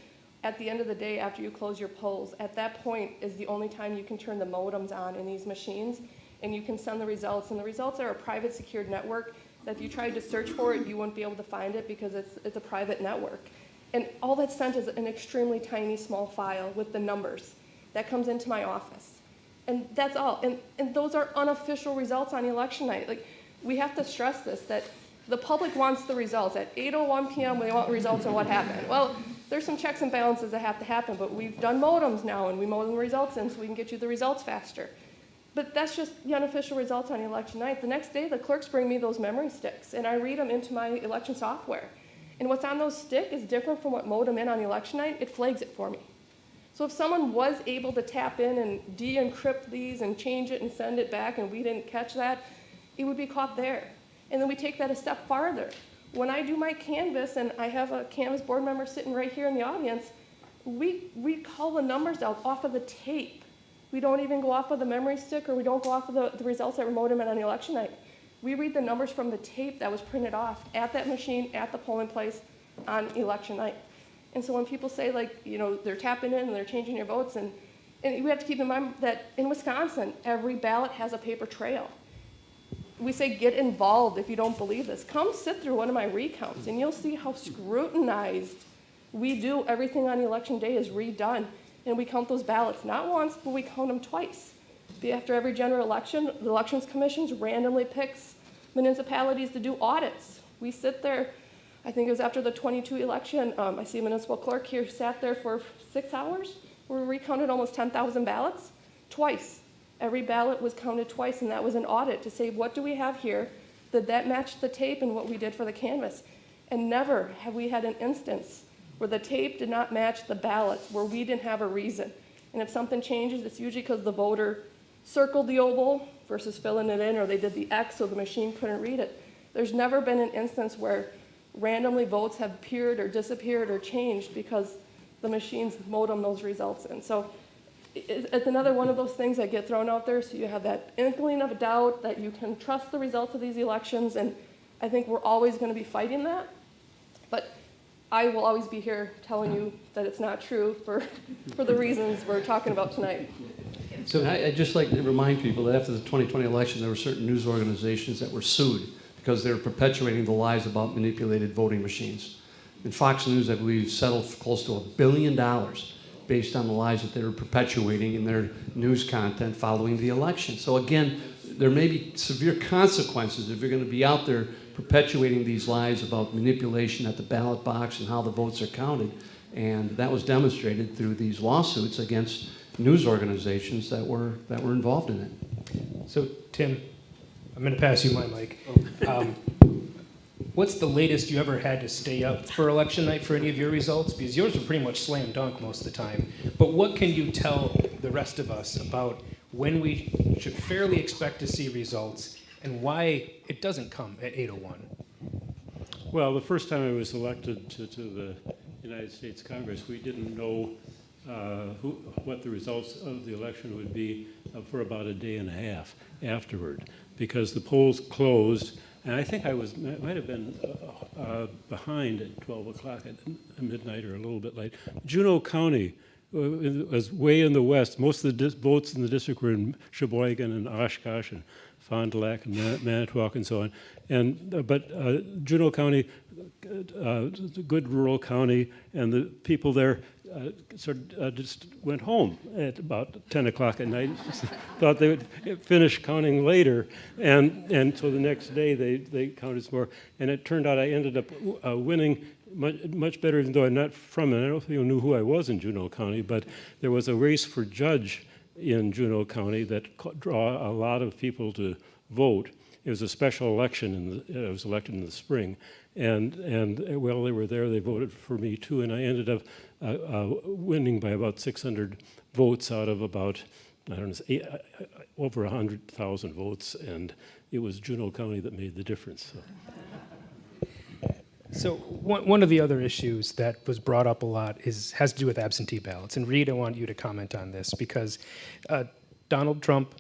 at the end of the day after you close your polls. At that point is the only time you can turn the modems on in these machines, and you can send the results. And the results are a private secured network that if you tried to search for it, you wouldn't be able to find it because it's a private network. And all that's sent is an extremely tiny, small file with the numbers that comes into my office. And that's all. And those are unofficial results on election night. Like, we have to stress this, that the public wants the results. At 8:01 p.m., they want results on what happened. Well, there's some checks and balances that have to happen, but we've done modems now, and we modem the results in so we can get you the results faster. But that's just the unofficial results on election night. The next day, the clerks bring me those memory sticks, and I read them into my election software. And what's on those sticks is different from what modem in on election night. It flags it for me. So if someone was able to tap in and de-encrypt these and change it and send it back and we didn't catch that, it would be caught there. And then we take that a step farther. When I do my canvass, and I have a canvass board member sitting right here in the audience, we call the numbers out off of the tape. We don't even go off of the memory stick, or we don't go off of the results that were modem in on election night. We read the numbers from the tape that was printed off at that machine, at the polling place on election night. And so when people say, like, you know, they're tapping in and they're changing your votes, and we have to keep in mind that in Wisconsin, every ballot has a paper trail. We say get involved if you don't believe this. Come sit through one of my recounts, and you'll see how scrutinized we do. Everything on election day is redone, and we count those ballots not once, but we count them twice. After every general election, the Elections Commission randomly picks municipalities to do audits. We sit there, I think it was after the 22 election, I see a municipal clerk here sat there for 6 hours. We recounted almost 10,000 ballots, twice. Every ballot was counted twice, and that was an audit to say, what do we have here? Did that match the tape and what we did for the canvass? And never have we had an instance where the tape did not match the ballots, where we didn't have a reason. And if something changes, it's usually because the voter circled the oval versus filling it in, or they did the X so the machine couldn't read it. There's never been an instance where randomly votes have appeared or disappeared or changed because the machines modem those results in. So it's another one of those things that get thrown out there, so you have that inkling of doubt that you can trust the results of these elections, and I think we're always going to be fighting that. But I will always be here telling you that it's not true for the reasons we're talking about tonight. So I'd just like to remind people that after the 2020 election, there were certain news organizations that were sued because they were perpetuating the lies about manipulated voting machines. And Fox News, I believe, settled for close to $1 billion based on the lies that they were perpetuating in their news content following the election. So again, there may be severe consequences if you're going to be out there perpetuating these lies about manipulation at the ballot box and how the votes are counted. And that was demonstrated through these lawsuits against news organizations that were involved in it. So, Tim, I'm going to pass you my mic. What's the latest you ever had to stay up for election night for any of your results? Because yours are pretty much slam dunk most of the time. But what can you tell the rest of us about when we should fairly expect to see results and why it doesn't come at 8:01? Well, the first time I was elected to the United States Congress, we didn't know what the results of the election would be for about a day and a half afterward, because the polls closed, and I think I might have been behind at 12 o'clock at midnight or a little bit late. Juneau County was way in the west. Most of the votes in the district were in Sheboygan and Oshkosh and Fond du Lac and Manitowoc and so on. But Juneau County, a good rural county, and the people there just went home at about 10 o'clock at night. Thought they would finish counting later, and so the next day they counted some more. And it turned out I ended up winning much better, even though I'm not from it. I don't know if people knew who I was in Juneau County, but there was a race for judge in Juneau County that draw a lot of people to vote. It was a special election, I was elected in the spring, and while they were there, they voted for me too, and I ended up winning by about 600 votes out of about, I don't know, over 100,000 votes, and it was Juneau County that made the difference. So one of the other issues that was brought up a lot has to do with absentee ballots. And Reid, I want you to comment on this because Donald Trump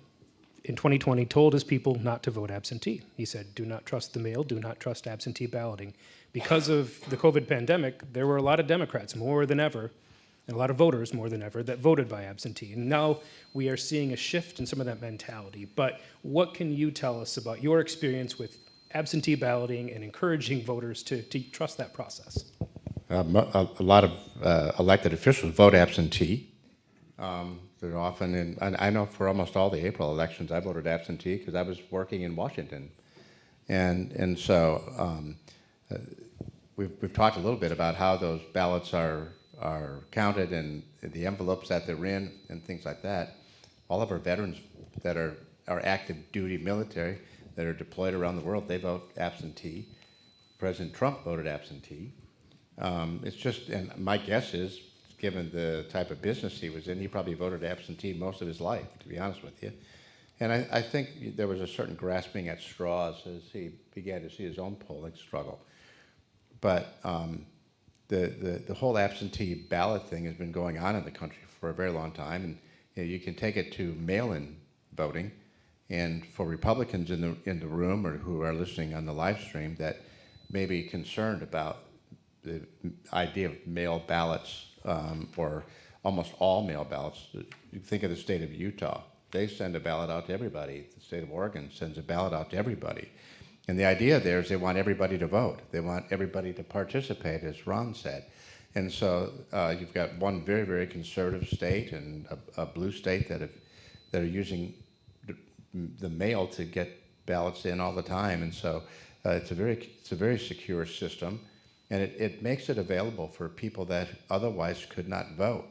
in 2020 told his people not to vote absentee. He said, do not trust the mail, do not trust absentee balloting. Because of the COVID pandemic, there were a lot of Democrats, more than ever, and a lot of voters, more than ever, that voted by absentee. And now we are seeing a shift in some of that mentality. But what can you tell us about your experience with absentee balloting and encouraging voters to trust that process? A lot of elected officials vote absentee. They're often in, and I know for almost all the April elections, I voted absentee because I was working in Washington. And so we've talked a little bit about how those ballots are counted and the envelopes that they're in and things like that. All of our veterans that are active duty military that are deployed around the world, they vote absentee. President Trump voted absentee. It's just, and my guess is, given the type of business he was in, he probably voted absentee most of his life, to be honest with you. And I think there was a certain grasping at straws as he began to see his own polling struggle. But the whole absentee ballot thing has been going on in the country for a very long time, and you can take it to mail-in voting. And for Republicans in the room or who are listening on the live stream that may be concerned about the idea of mail ballots or almost all mail ballots, you think of the state of Utah. They send a ballot out to everybody. The state of Oregon sends a ballot out to everybody. And the idea there is they want everybody to vote. They want everybody to participate, as Ron said. And so you've got one very, very conservative state and a blue state that are using the mail to get ballots in all the time, and so it's a very secure system, and it makes it available for people that otherwise could not vote.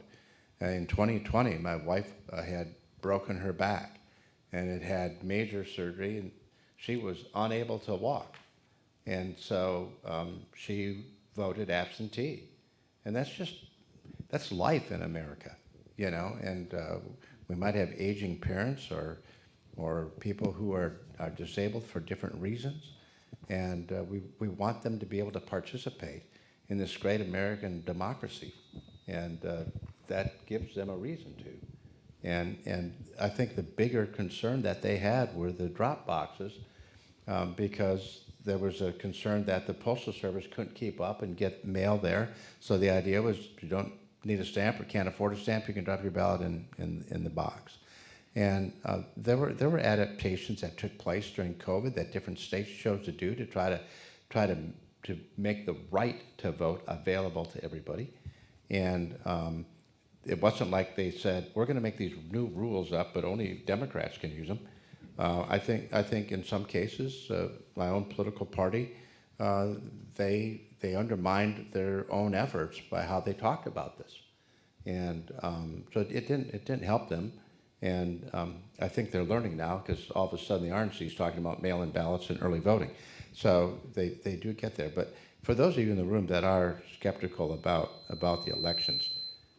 In 2020, my wife had broken her back, and had had major surgery, and she was unable to walk, and so she voted absentee, and that's life in America, you know, and we might have aging parents or people who are disabled for different reasons. And we want them to be able to participate in this great American democracy. And that gives them a reason to. And I think the bigger concern that they had were the Dropboxes because there was a concern that the Postal Service couldn't keep up and get mail there. So the idea was you don't need a stamp or can't afford a stamp, you can drop your ballot in the box. And there were adaptations that took place during COVID that different states chose to do to try to make the right to vote available to everybody. And it wasn't like they said, we're going to make these new rules up, but only Democrats can use them. I think in some cases, my own political party, they undermined their own efforts by how they talked about this. And so it didn't help them. And I think they're learning now because all of a sudden the RNC is talking about mail-in ballots and early voting. So they do get there. But for those of you in the room that are skeptical about the elections,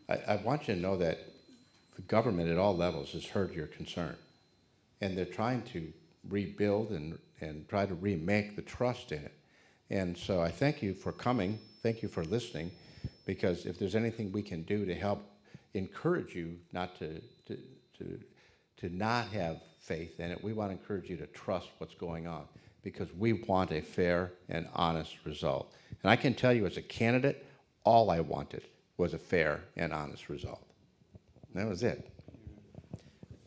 I want you to know that the government at all levels has heard your concern. And they're trying to rebuild and try to remake the trust in it. And so I thank you for coming. Thank you for listening. Because if there's anything we can do to help encourage you not to not have faith in it, we want to encourage you to trust what's going on because we want a fair and honest result. And I can tell you as a candidate, all I wanted was a fair and honest result. That was it.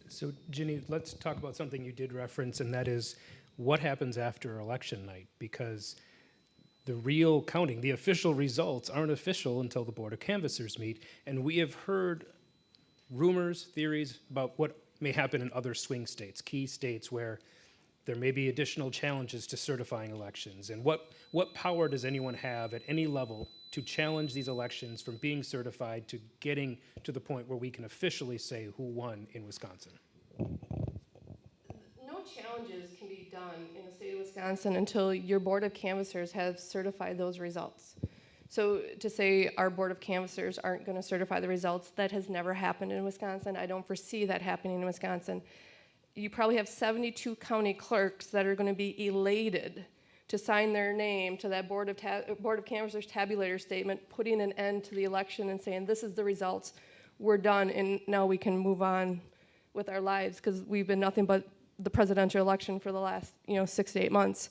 So, Ginny, let's talk about something you did reference, and that is what happens after election night, because the real counting, the official results aren't official until the Board of Canvassers meet, and we have heard rumors, theories about what may happen in other swing states, key states where there may be additional challenges to certifying elections. And what power does anyone have at any level to challenge these elections from being certified to getting to the point where we can officially say who won in Wisconsin? No challenges can be done in the state of Wisconsin until your Board of Canvassers has certified those results. So to say our Board of Canvassers aren't going to certify the results, that has never happened in Wisconsin. I don't foresee that happening in Wisconsin. You probably have 72 county clerks that are going to be elated to sign their name to that Board of Canvassers tabulator statement, putting an end to the election and saying, this is the results, we're done, and now we can move on with our lives, because we've been nothing but the presidential election for the last 6 to 8 months.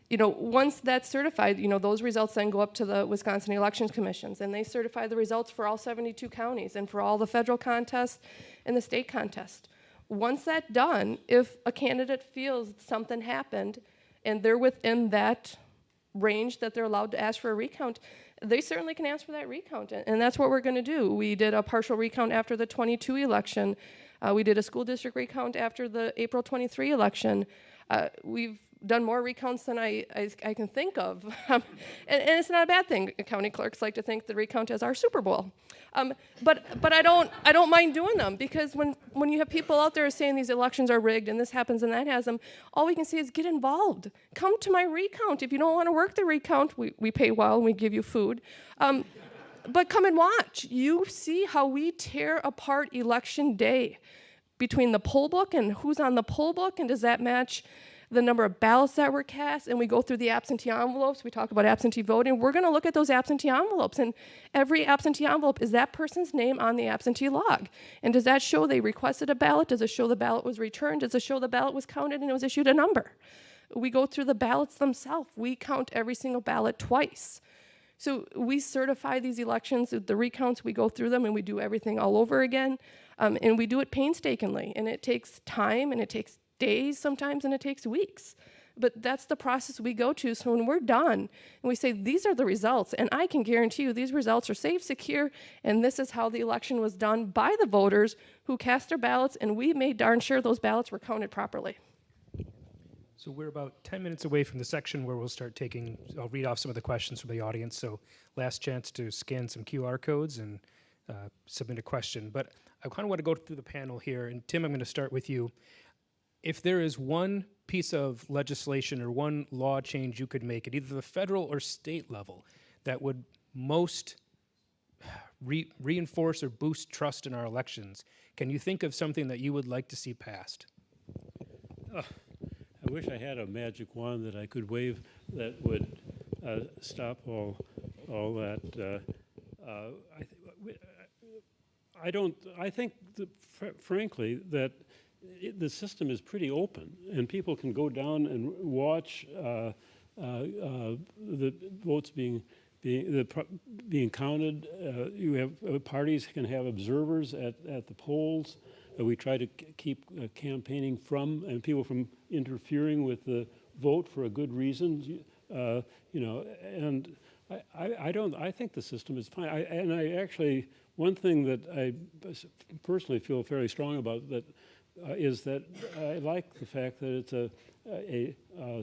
Once that's certified, those results then go up to the Wisconsin Elections Commissions, and they certify the results for all 72 counties and for all the federal contests and the state contest. Once that's done, if a candidate feels something happened and they're within that range that they're allowed to ask for a recount, they certainly can ask for that recount, and that's what we're going to do. We did a partial recount after the 22 election. We did a school district recount after the April 23 election. We've done more recounts than I can think of. And it's not a bad thing. County clerks like to think the recount is our Super Bowl. But I don't mind doing them, because when you have people out there saying these elections are rigged and this happens and that has them, all we can say is get involved. Come to my recount. If you don't want to work the recount, we pay well and we give you food. But come and watch. You see how we tear apart election day between the poll book and who's on the poll book, and does that match the number of ballots that were cast, and we go through the absentee envelopes. We talk about absentee voting. We're going to look at those absentee envelopes, and every absentee envelope, is that person's name on the absentee log? And does that show they requested a ballot? Does it show the ballot was returned? Does it show the ballot was counted and it was issued a number? We go through the ballots themselves. We count every single ballot twice. So we certify these elections, the recounts, we go through them and we do everything all over again. And we do it painstakingly, and it takes time, and it takes days sometimes, and it takes weeks. But that's the process we go to. So when we're done and we say, these are the results, and I can guarantee you these results are safe, secure, and this is how the election was done by the voters who cast their ballots, and we made darn sure those ballots were counted properly. So we're about 10 minutes away from the section where we'll start I'll read off some of the questions from the audience. So last chance to scan some QR codes and submit a question. But I kind of want to go through the panel here. And Tim, I'm going to start with you. If there is one piece of legislation or one law change you could make at either the federal or state level that would most reinforce or boost trust in our elections, can you think of something that you would like to see passed? I wish I had a magic wand that I could wave that would stop all that. I think, frankly, that the system is pretty open, and people can go down and watch the votes being counted. You have parties can have observers at the polls. We try to keep campaigning and people from interfering with the vote for a good reason. And I think the system is fine. One thing that I personally feel very strong about is that I like the fact that it's a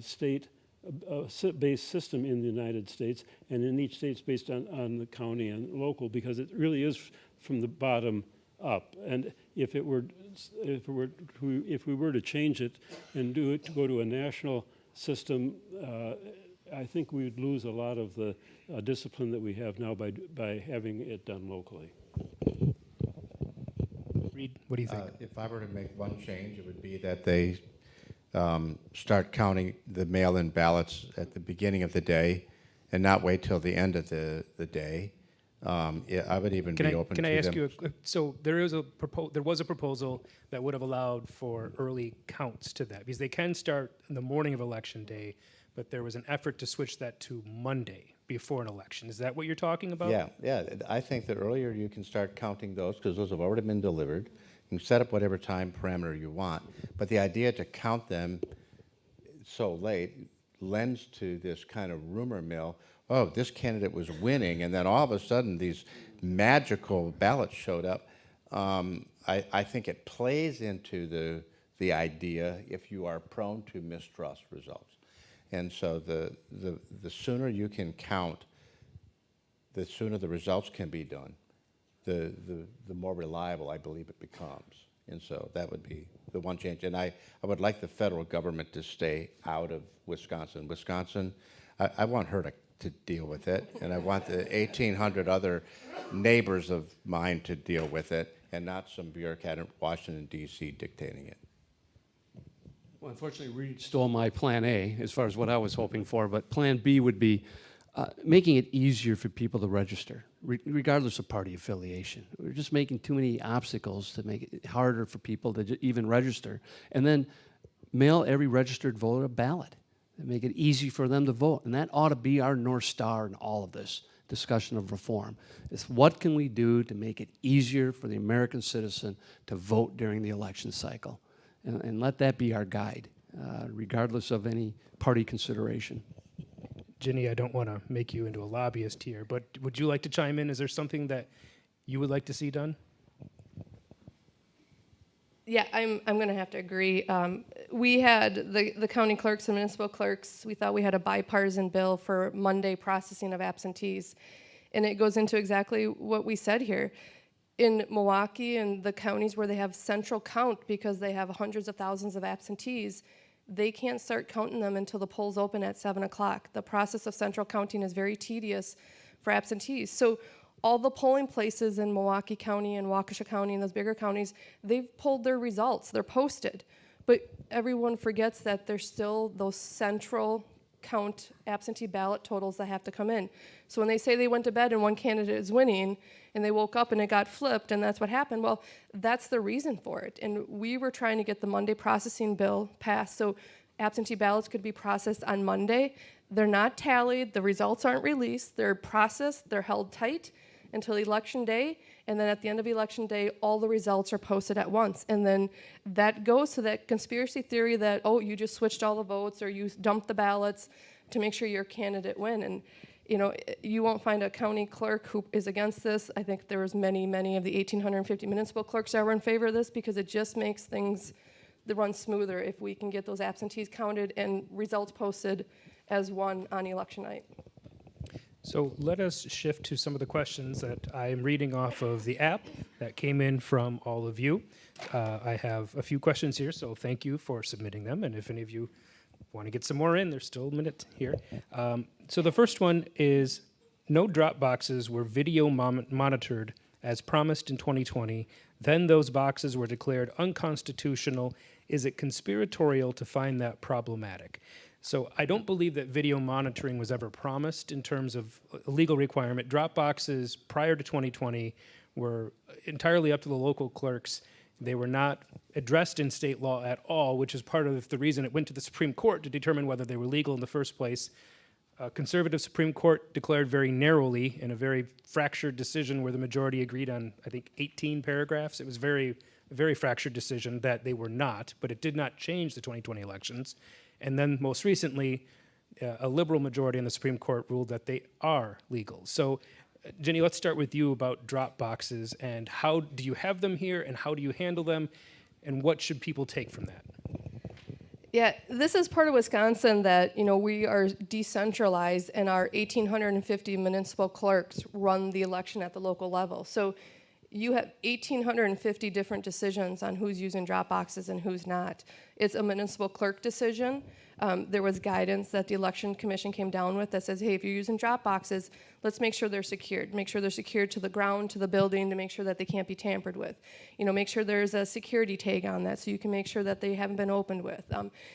state-based system in the United States, and in each state it's based on the county and local, because it really is from the bottom up. And if we were to change it and to go to a national system, I think we would lose a lot of the discipline that we have now by having it done locally. Reid, what do you think? If I were to make one change, it would be that they start counting the mail-in ballots at the beginning of the day and not wait till the end of the day. I would even be open to them. Can I ask you, so there was a proposal that would have allowed for early counts to that, because they can start in the morning of election day, but there was an effort to switch that to Monday before an election. Is that what you're talking about? Yeah. I think the earlier you can start counting those, because those have already been delivered, you can set up whatever time parameter you want. But the idea to count them so late lends to this kind of rumor mill. Oh, this candidate was winning, and then all of a sudden these magical ballots showed up. I think it plays into the idea if you are prone to mistrust results. And so the sooner you can count, the sooner the results can be done, the more reliable I believe it becomes. And so that would be the one change. And I would like the federal government to stay out of Wisconsin. Wisconsin, I want her to deal with it, and I want the 1,800 other neighbors of mine to deal with it, and not some bureaucrat in Washington, D.C. dictating it. Well, unfortunately, Reid stole my plan A as far as what I was hoping for, but plan B would be making it easier for people to register, regardless of party affiliation. We're just making too many obstacles to make it harder for people to even register. And then mail every registered voter a ballot and make it easy for them to vote. And that ought to be our North Star in all of this discussion of reform. It's what can we do to make it easier for the American citizen to vote during the election cycle? And let that be our guide, regardless of any party consideration. Ginny, I don't want to make you into a lobbyist here, but would you like to chime in? Is there something that you would like to see done? Yeah, I'm going to have to agree. We had the county clerks and municipal clerks, we thought we had a bipartisan bill for Monday processing of absentees. And it goes into exactly what we said here. In Milwaukee and the counties where they have central count because they have hundreds of thousands of absentees, they can't start counting them until the polls open at 7 o'clock. The process of central counting is very tedious for absentees. So all the polling places in Milwaukee County and Waukesha County and those bigger counties, they've pulled their results. They're posted. But everyone forgets that there's still those central count absentee ballot totals that have to come in. So when they say they went to bed and one candidate is winning and they woke up and it got flipped and that's what happened, well, that's the reason for it. And we were trying to get the Monday processing bill passed so absentee ballots could be processed on Monday. They're not tallied, the results aren't released, they're processed, they're held tight until election day, and then at the end of election day, all the results are posted at once. And then that goes to that conspiracy theory that, oh, you just switched all the votes or you dumped the ballots to make sure your candidate win. And you won't find a county clerk who is against this. I think there was many of the 1,850 municipal clerks that were in favor of this because it just makes things run smoother if we can get those absentees counted and results posted as one on election night. So let us shift to some of the questions that I am reading off of the app that came in from all of you. I have a few questions here, so thank you for submitting them. And if any of you want to get some more in, there's still a minute here. So the first one is, no Dropboxes were video monitored as promised in 2020. Then those boxes were declared unconstitutional. Is it conspiratorial to find that problematic? So I don't believe that video monitoring was ever promised in terms of a legal requirement. Dropboxes prior to 2020 were entirely up to the local clerks. They were not addressed in state law at all, which is part of the reason it went to the Supreme Court to determine whether they were legal in the first place. A conservative Supreme Court declared very narrowly in a very fractured decision where the majority agreed on, I think, 18 paragraphs. It was a very fractured decision that they were not, but it did not change the 2020 elections. And then most recently, a liberal majority in the Supreme Court ruled that they are legal. So, Ginny, let's start with you about Dropboxes and how do you have them here and how do you handle them and what should people take from that? Yeah, this is part of Wisconsin that, we are decentralized and our 1,850 municipal clerks run the election at the local level. So you have 1,850 different decisions on who's using Dropboxes and who's not. It's a municipal clerk decision. There was guidance that the Election Commission came down with that says, hey, if you're using Dropboxes, let's make sure they're secured. Make sure they're secured to the ground, to the building, to make sure that they can't be tampered with. Make sure there's a security tag on that so you can make sure that they haven't been opened with.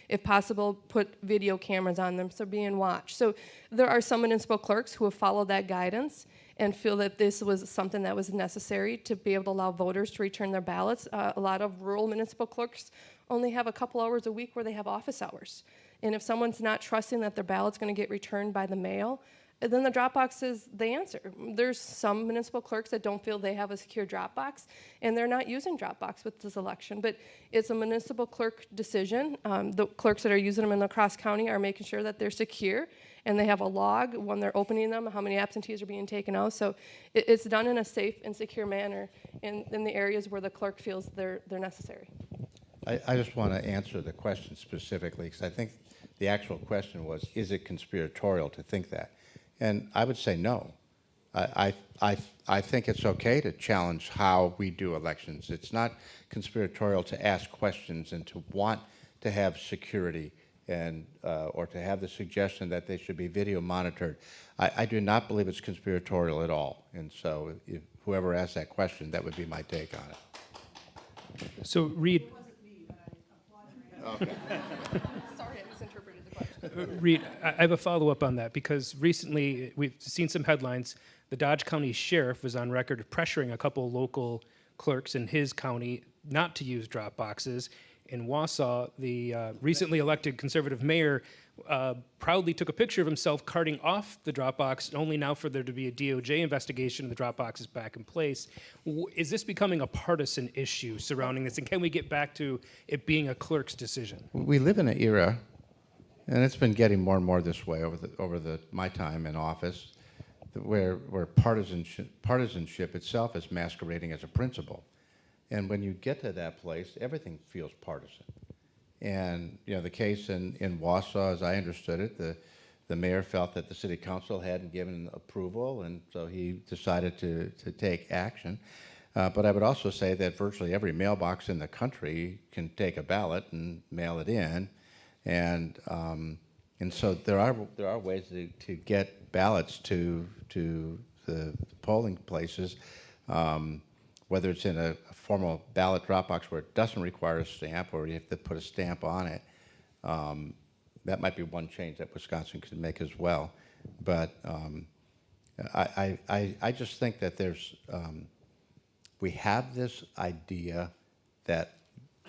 If possible, put video cameras on them so they're being watched. So there are some municipal clerks who have followed that guidance and feel that this was something that was necessary to be able to allow voters to return their ballots. A lot of rural municipal clerks only have a couple hours a week where they have office hours. And if someone's not trusting that their ballot's going to get returned by the mail, then the Dropbox is the answer. There's some municipal clerks that don't feel they have a secure Dropbox, and they're not using Dropbox with this election. But it's a municipal clerk decision. The clerks that are using them in the Crosse County are making sure that they're secure, and they have a log when they're opening them, how many absentees are being taken out. So it's done in a safe and secure manner in the areas where the clerk feels they're necessary. I just want to answer the question specifically, because I think the actual question was, is it conspiratorial to think that? And I would say no. I think it's okay to challenge how we do elections. It's not conspiratorial to ask questions and to want to have security and or to have the suggestion that they should be video monitored. I do not believe it's conspiratorial at all. And so if whoever asked that question, that would be my take on it. So Reid, Sorry, I misinterpreted the question. Reid, I have a follow-up on that because recently we've seen some headlines. The Dodge County Sheriff was on record pressuring a couple local clerks in his county not to use Dropboxes. In Wausau, the recently elected conservative mayor proudly took a picture of himself carting off the Dropbox, only now for there to be a DOJ investigation and the Dropbox is back in place. Is this becoming a partisan issue surrounding this, and can we get back to it being a clerk's decision? We live in an era, and it's been getting more and more this way over my time in office, where partisanship itself is masquerading as a principle. And when you get to that place, everything feels partisan. And you know, the case in Wausau, as I understood it, the mayor felt that the city council hadn't given approval, and so he decided to take action. But I would also say that virtually every mailbox in the country can take a ballot and mail it in, and so there are ways to get ballots to the polling places. Whether it's in a formal ballot Dropbox where it doesn't require a stamp or you have to put a stamp on it, that might be one change that Wisconsin could make as well. But I just think that we have this idea that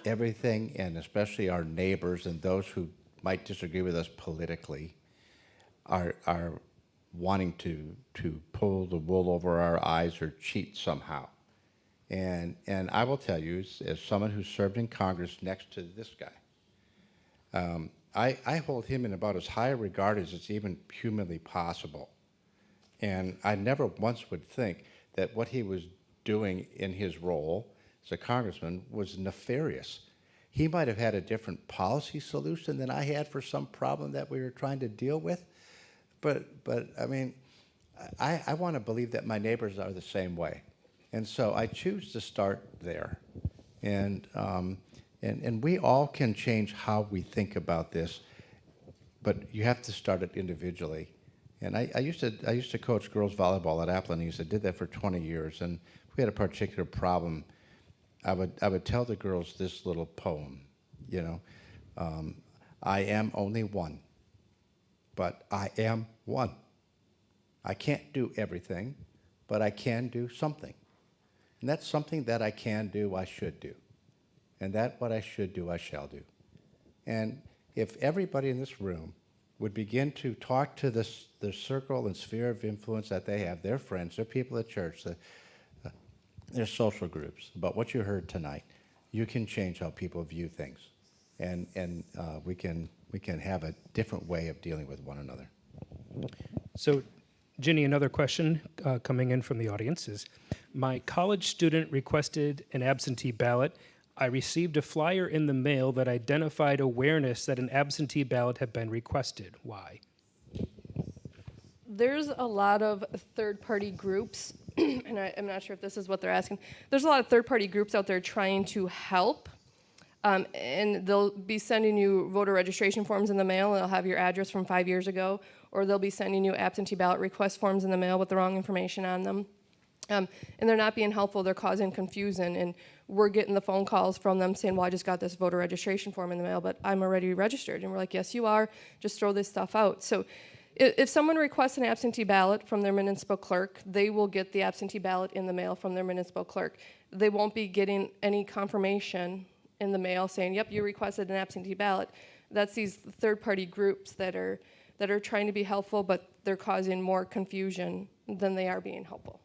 everything, and especially our neighbors and those who might disagree with us politically, are wanting to pull the wool over our eyes or cheat somehow. And I will tell you, as someone who served in Congress next to this guy, I hold him in about as high a regard as it's even humanly possible. And I never once would think that what he was doing in his role as a congressman was nefarious. He might have had a different policy solution than I had for some problem that we were trying to deal with. But I mean, I want to believe that my neighbors are the same way. And so I choose to start there. And we all can change how we think about this, but you have to start it individually. And I used to coach girls volleyball at Appleton. I did that for 20 years. And if we had a particular problem, I would tell the girls this little poem, you know, I am only one, but I am one. I can't do everything, but I can do something. And that's something that I can do, I should do. And that what I should do, I shall do. And if everybody in this room would begin to talk to the circle and sphere of influence that they have, their friends, their people at church, their social groups, about what you heard tonight, you can change how people view things. And we can have a different way of dealing with one another. So, Ginny, another question coming in from the audience is, my college student requested an absentee ballot. I received a flyer in the mail that identified awareness that an absentee ballot had been requested. Why? There's a lot of third-party groups, and I'm not sure if this is what they're asking. There's a lot of third-party groups out there trying to help, and they'll be sending you voter registration forms in the mail, and they'll have your address from 5 years ago, or they'll be sending you absentee ballot request forms in the mail with the wrong information on them. And they're not being helpful, they're causing confusion, and we're getting the phone calls from them saying, well, I just got this voter registration form in the mail, but I'm already registered. And we're like, yes, you are, just throw this stuff out. So if someone requests an absentee ballot from their municipal clerk, they will get the absentee ballot in the mail from their municipal clerk. They won't be getting any confirmation in the mail saying, yep, you requested an absentee ballot. That's these third-party groups that are trying to be helpful, but they're causing more confusion than they are being helpful.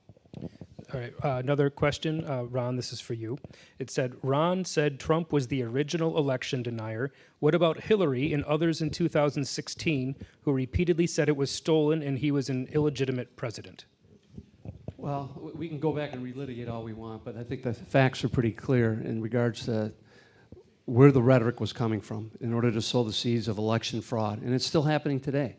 All right, another question, Ron, this is for you. It said, Ron said Trump was the original election denier. What about Hillary and others in 2016 who repeatedly said it was stolen and he was an illegitimate president? Well, we can go back and relitigate all we want, but I think the facts are pretty clear in regards to where the rhetoric was coming from in order to sow the seeds of election fraud. And it's still happening today.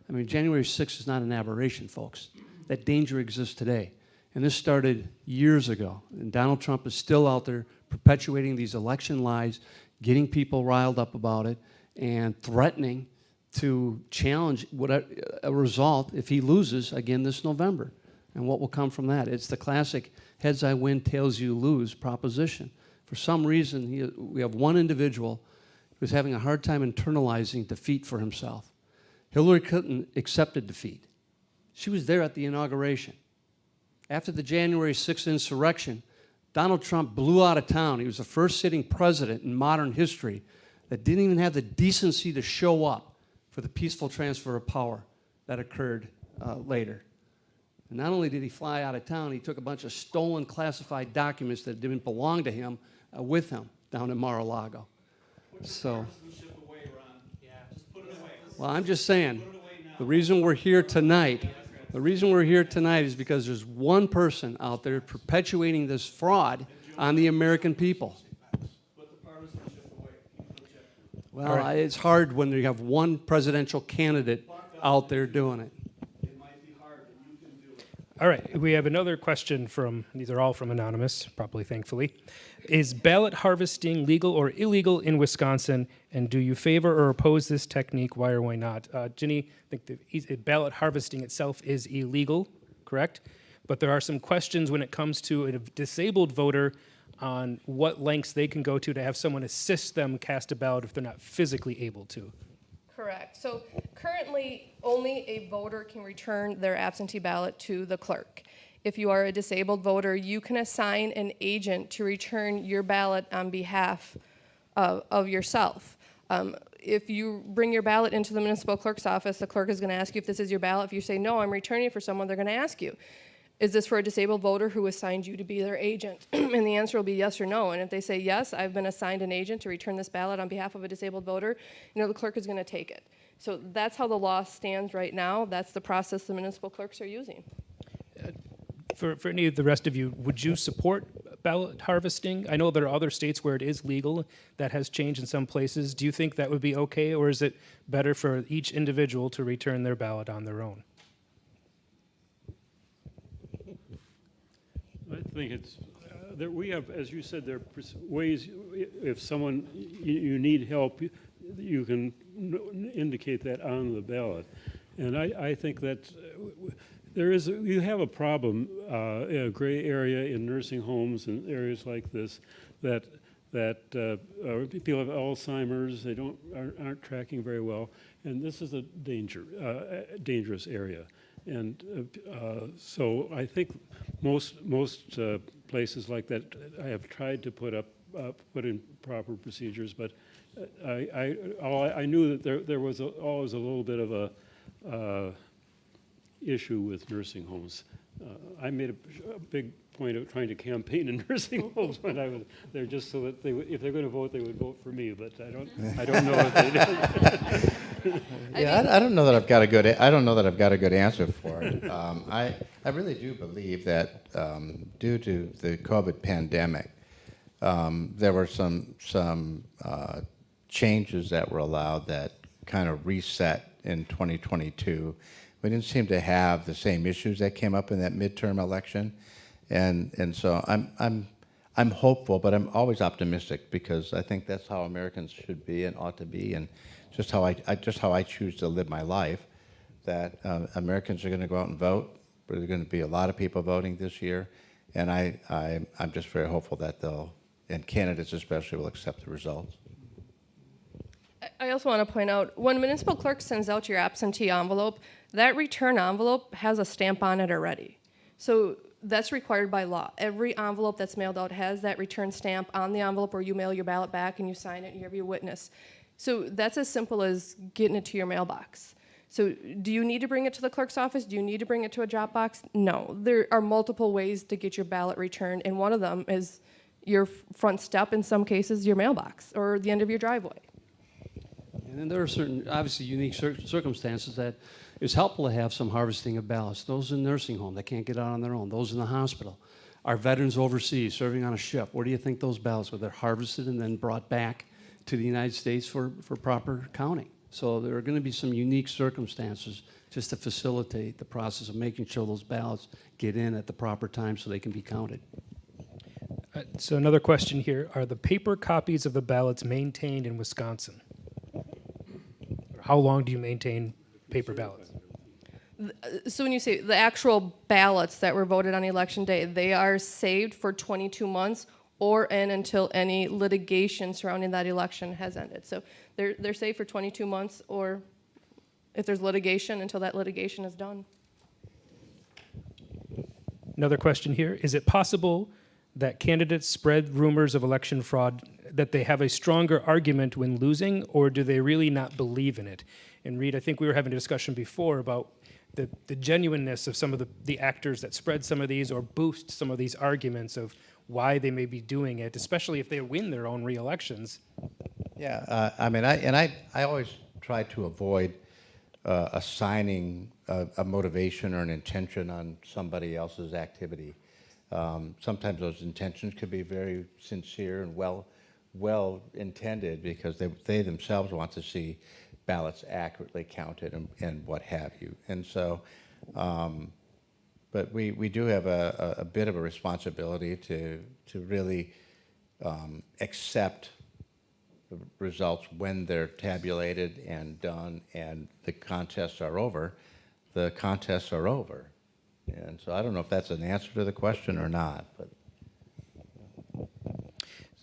I mean, January 6th is not an aberration, folks. That danger exists today. And this started years ago. And Donald Trump is still out there perpetuating these election lies, getting people riled up about it, and threatening to challenge a result if he loses again this November. And what will come from that? It's the classic heads I win, tails you lose proposition. For some reason, we have one individual who's having a hard time internalizing defeat for himself. Hillary Clinton accepted defeat. She was there at the inauguration. After the January 6th insurrection, Donald Trump blew out of town. He was the first sitting president in modern history that didn't even have the decency to show up for the peaceful transfer of power that occurred later. And not only did he fly out of town, he took a bunch of stolen classified documents that didn't belong to him with him down in Mar-a-Lago. So, well, I'm just saying, the reason we're here tonight is because there's one person out there perpetuating this fraud on the American people. Well, it's hard when you have one presidential candidate out there doing it. All right, we have another question from, these are all from Anonymous, probably thankfully. Is ballot harvesting legal or illegal in Wisconsin, and do you favor or oppose this technique, why or why not? Ginny, I think the ballot harvesting itself is illegal, correct? But there are some questions when it comes to a disabled voter on what lengths they can go to have someone assist them cast a ballot if they're not physically able to. Correct. So currently, only a voter can return their absentee ballot to the clerk. If you are a disabled voter, you can assign an agent to return your ballot on behalf of yourself. If you bring your ballot into the municipal clerk's office, the clerk is going to ask you if this is your ballot. If you say, no, I'm returning it for someone, they're going to ask you, is this for a disabled voter who assigned you to be their agent? And the answer will be yes or no. And if they say, yes, I've been assigned an agent to return this ballot on behalf of a disabled voter, the clerk is going to take it. So that's how the law stands right now. That's the process the municipal clerks are using. For any of the rest of you, would you support ballot harvesting? I know there are other states where it is legal. That has changed in some places. Do you think that would be okay, or is it better for each individual to return their ballot on their own? I think it's, we have, as you said, there are ways, if someone, you need help, you can indicate that on the ballot. And I think that you have a problem, a gray area in nursing homes and areas like this, that people have Alzheimer's, they aren't tracking very well, and this is a dangerous area. And so I think most places like that I have tried to put in proper procedures, but I knew that there was always a little bit of a issue with nursing homes. I made a big point of trying to campaign in nursing homes when I was there, just so that if they're going to vote, they would vote for me. But I don't know if they did. Yeah, I don't know that I've got a good. I don't know that I've got a good answer for it. I really do believe that due to the COVID pandemic, there were some changes that were allowed that kind of reset in 2022. We didn't seem to have the same issues that came up in that midterm election, and so I'm hopeful, but I'm always optimistic because I think that's how Americans should be and ought to be, and just how I choose to live my life. That Americans are going to go out and vote. There's going to be a lot of people voting this year, and I'm just very hopeful that and candidates especially, will accept the results. I also want to point out, when municipal clerk sends out your absentee envelope, that return envelope has a stamp on it already. So that's required by law. Every envelope that's mailed out has that return stamp on the envelope where you mail your ballot back and you sign it and you have your witness. So that's as simple as getting it to your mailbox. So do you need to bring it to the clerk's office? Do you need to bring it to a Dropbox? No. There are multiple ways to get your ballot returned, and one of them is your front step, in some cases, your mailbox, or the end of your driveway. And then there are certain, obviously, unique circumstances that it's helpful to have some harvesting of ballots. Those in nursing home that can't get out on their own, those in the hospital, our veterans overseas serving on a ship. Where do you think those ballots were? They're harvested and then brought back to the United States for proper counting. So there are going to be some unique circumstances just to facilitate the process of making sure those ballots get in at the proper time so they can be counted. So another question here, are the paper copies of the ballots maintained in Wisconsin? How long do you maintain paper ballots? So when you say the actual ballots that were voted on election day, they are saved for 22 months or until any litigation surrounding that election has ended. So they're saved for 22 months, or if there's litigation, until that litigation is done. Another question here, is it possible that candidates spread rumors of election fraud, that they have a stronger argument when losing, or do they really not believe in it? And Reid, I think we were having a discussion before about the genuineness of some of the actors that spread some of these or boost some of these arguments of why they may be doing it, especially if they win their own re-elections. Yeah, I mean, I always try to avoid assigning a motivation or an intention on somebody else's activity. Sometimes those intentions could be very sincere and well intended because they themselves want to see ballots accurately counted and what have you. And so, but we do have a bit of a responsibility to really accept the results when they're tabulated and done and the contests are over. The contests are over. And so I don't know if that's an answer to the question or not. But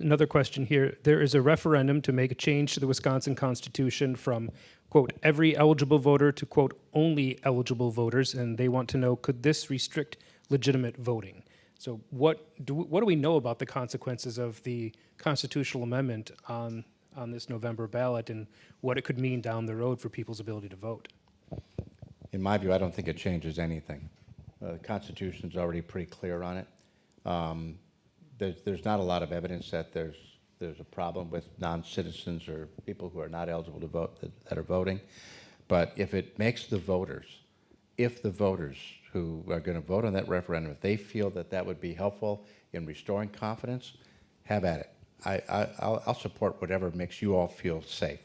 Another question here. There is a referendum to make a change to the Wisconsin Constitution from, quote, every eligible voter to, quote, only eligible voters, and they want to know, could this restrict legitimate voting? So what do we know about the consequences of the constitutional amendment on this November ballot and what it could mean down the road for people's ability to vote? in my view, I don't think it changes anything. The Constitution's already pretty clear on it. There's not a lot of evidence that there's a problem with non-citizens or people who are not eligible to vote that are voting. But if it makes the voters, if the voters who are going to vote on that referendum, if they feel that that would be helpful in restoring confidence, have at it. I'll support whatever makes you all feel safe,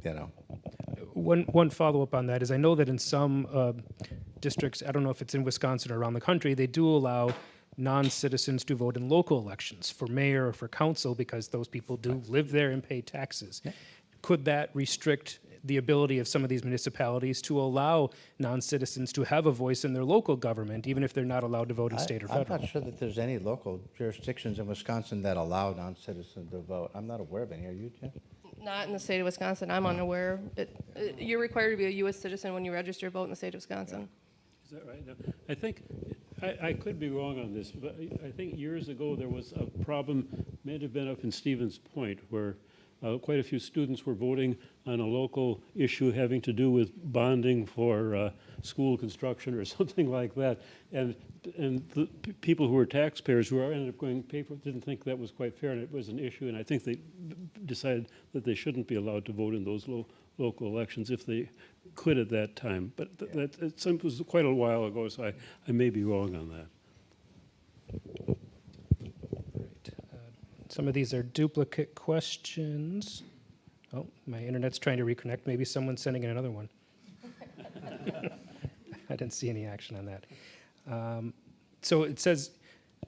you know. One follow-up on that is I know that in some districts, I don't know if it's in Wisconsin or around the country, they do allow non-citizens to vote in local elections for mayor or for council because those people do live there and pay taxes. Yeah. Could that restrict the ability of some of these municipalities to allow non-citizens to have a voice in their local government, even if they're not allowed to vote in state or federal? I'm not sure that there's any local jurisdictions in Wisconsin that allow non-citizens to vote. I'm not aware of any. Are you, Jim? Not in the state of Wisconsin. I'm unaware. You're required to be a U.S. citizen when you register to vote in the state of Wisconsin. Is that right? No, I think, I could be wrong on this, but I think years ago there was a problem, may have been up in Stevens Point, where quite a few students were voting on a local issue having to do with bonding for school construction or something like that. And the people who were taxpayers who ended up going paper didn't think that was quite fair, and it was an issue, and I think they decided that they shouldn't be allowed to vote in those local elections if they could at that time. But it was quite a while ago, so I may be wrong on that. Some of these are duplicate questions. Oh, my internet's trying to reconnect. Maybe someone's sending in another one. I didn't see any action on that. So it says,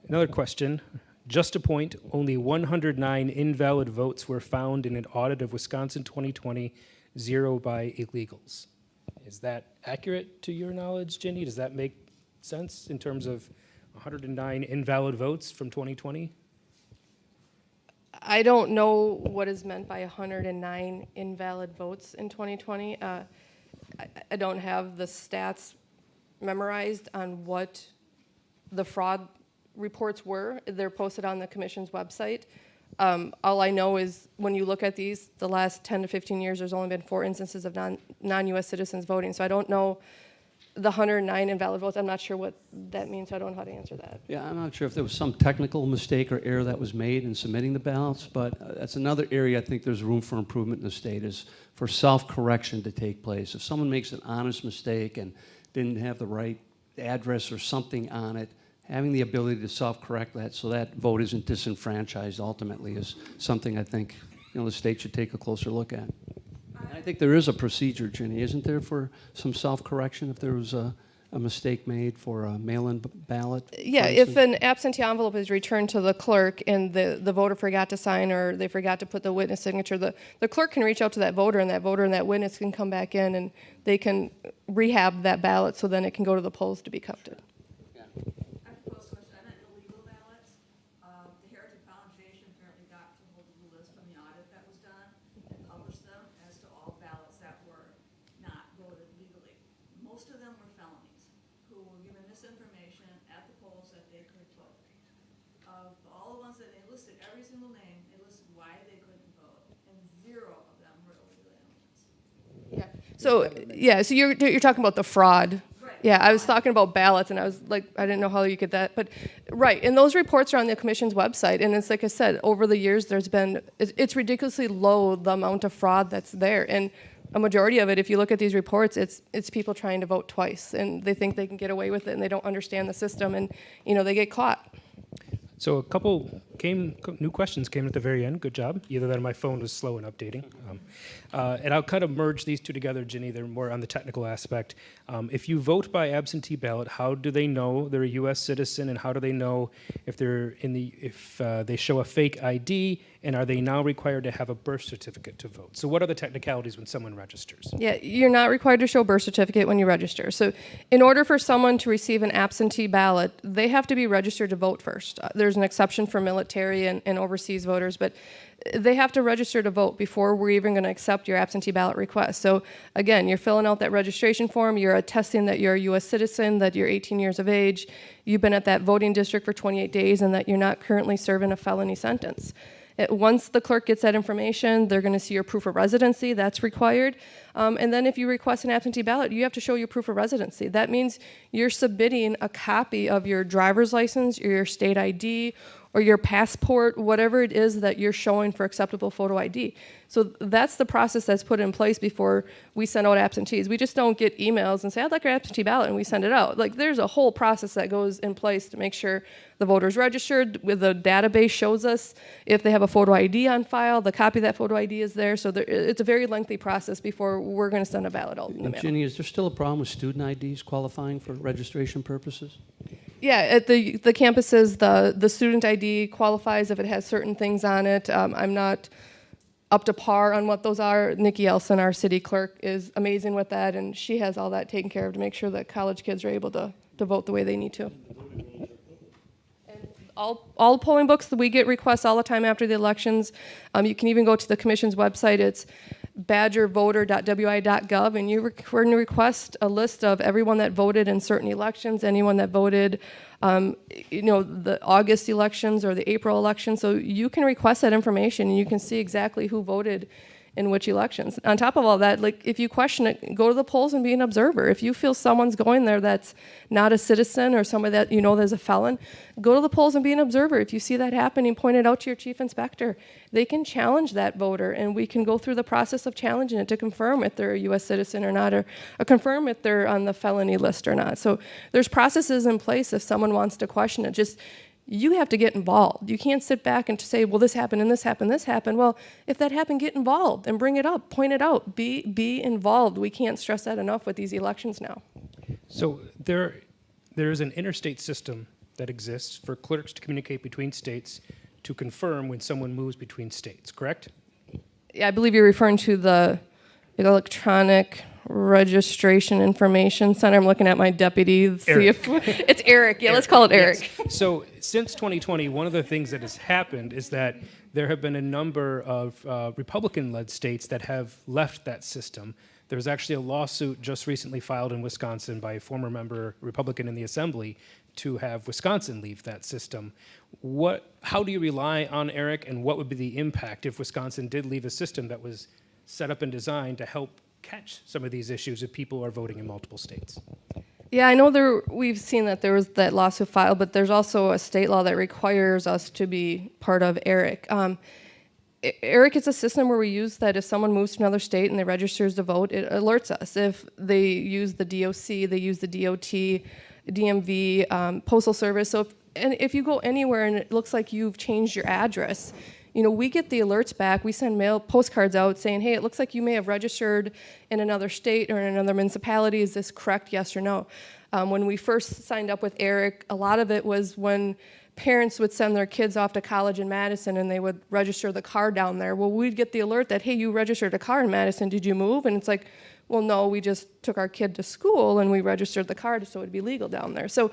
another question. Just a point, only 109 invalid votes were found in an audit of Wisconsin 2020, 0 by illegals. Is that accurate to your knowledge, Ginny? Does that make sense in terms of 109 invalid votes from 2020? I don't know what is meant by 109 invalid votes in 2020. I don't have the stats memorized on what the fraud reports were. They're posted on the commission's website. All I know is when you look at these, the last 10 to 15 years, there's only been 4 instances of non-U.S. citizens voting. So I don't know the 109 invalid votes. I'm not sure what that means, so I don't know how to answer that. Yeah, I'm not sure if there was some technical mistake or error that was made in submitting the ballots, but that's another area I think there's room for improvement in the state is for self-correction to take place. If someone makes an honest mistake and didn't have the right address or something on it, having the ability to self-correct that so that vote isn't disenfranchised ultimately is something I think the state should take a closer look at. I think there is a procedure, Ginny, isn't there, for some self-correction if there was a mistake made for a mail-in ballot? Yeah, if an absentee envelope is returned to the clerk and the voter forgot to sign or they forgot to put the witness signature, the clerk can reach out to that voter and that witness can come back in and they can rehab that ballot so then it can go to the polls to be counted. I propose a question. I meant illegal ballots. The Heritage Foundation apparently got a hold of the list from the audit that was done and published them as to all ballots that were not voted legally. Most of them were felonies who were given misinformation at the polls that they could vote. Of all the ones that they listed, every single name, they listed why they couldn't vote, and 0 of them were illegal aliens. So you're talking about the fraud. Yeah, I was talking about ballots, and I was like, I didn't know how you get that, but right. And those reports are on the commission's website, and it's like I said, over the years, it's ridiculously low the amount of fraud that's there, and a majority of it, if you look at these reports, it's people trying to vote twice, and they think they can get away with it, and they don't understand the system, and they get caught. So a couple new questions came at the very end. Good job. Either that or my phone was slow in updating. And I'll kind of merge these two together, Ginny. They're more on the technical aspect. If you vote by absentee ballot, how do they know they're a U.S. citizen, and how do they know if they show a fake ID, and are they now required to have a birth certificate to vote? So what are the technicalities when someone registers? Yeah, you're not required to show a birth certificate when you register. So in order for someone to receive an absentee ballot, they have to be registered to vote first. There's an exception for military and overseas voters, but they have to register to vote before we're even going to accept your absentee ballot request. So again, you're filling out that registration form, you're attesting that you're a U.S. citizen, that you're 18 years of age, you've been at that voting district for 28 days, and that you're not currently serving a felony sentence. Once the clerk gets that information, they're going to see your proof of residency. That's required. And then if you request an absentee ballot, you have to show your proof of residency. That means you're submitting a copy of your driver's license or your state ID or your passport, whatever it is that you're showing for acceptable photo ID. So that's the process that's put in place before we send out absentees. We just don't get emails and say, I'd like your absentee ballot, and we send it out. Like, there's a whole process that goes in place to make sure the voter's registered. With the database shows us if they have a photo ID on file, the copy of that photo ID is there. So it's a very lengthy process before we're going to send a ballot out in the mail. Ginny, is there still a problem with student IDs qualifying for registration purposes? Yeah, at the campuses, the student ID qualifies if it has certain things on it. I'm not up to par on what those are. Nikki Elson, our city clerk, is amazing with that, and she has all that taken care of to make sure that college kids are able to vote the way they need to. And all polling books, we get requests all the time after the elections. You can even go to the commission's website. It's badgervoter.wi.gov, and you're going to request a list of everyone that voted in certain elections, anyone that voted, the August elections or the April elections. So you can request that information, and you can see exactly who voted in which elections. On top of all that, like, if you question it, go to the polls and be an observer. If you feel someone's going there that's not a citizen or somebody that there's a felon, go to the polls and be an observer. If you see that happening, point it out to your chief inspector. They can challenge that voter, and we can go through the process of challenging it to confirm if they're a U.S. citizen or not, or confirm if they're on the felony list or not. So there's processes in place if someone wants to question it. Just you have to get involved. You can't sit back and say, well, this happened and this happened, this happened. Well, if that happened, get involved and bring it up, point it out, be involved. We can't stress that enough with these elections now. So there is an interstate system that exists for clerks to communicate between states to confirm when someone moves between states, correct? Yeah, I believe you're referring to the electronic registration information center. I'm looking at my deputy. See if it's Eric. Yeah, let's call it Eric. Yes. So since 2020, one of the things that has happened is that there have been a number of Republican-led states that have left that system. There was actually a lawsuit just recently filed in Wisconsin by a former member, Republican in the Assembly, to have Wisconsin leave that system. How do you rely on ERIC, and what would be the impact if Wisconsin did leave a system that was set up and designed to help catch some of these issues if people are voting in multiple states? Yeah, I know we've seen that there was that lawsuit filed, but there's also a state law that requires us to be part of ERIC. ERIC is a system where we use that if someone moves to another state and they registers to vote, it alerts us. If they use the DOC, they use the DOT, DMV, Postal Service. So if you go anywhere and it looks like you've changed your address, we get the alerts back. We send postcards out saying, hey, it looks like you may have registered in another state or in another municipality. Is this correct, yes or no? When we first signed up with ERIC, a lot of it was when parents would send their kids off to college in Madison and they would register the car down there. Well, we'd get the alert that, hey, you registered a car in Madison, did you move? And it's like, well, no, we just took our kid to school and we registered the car so it'd be legal down there. So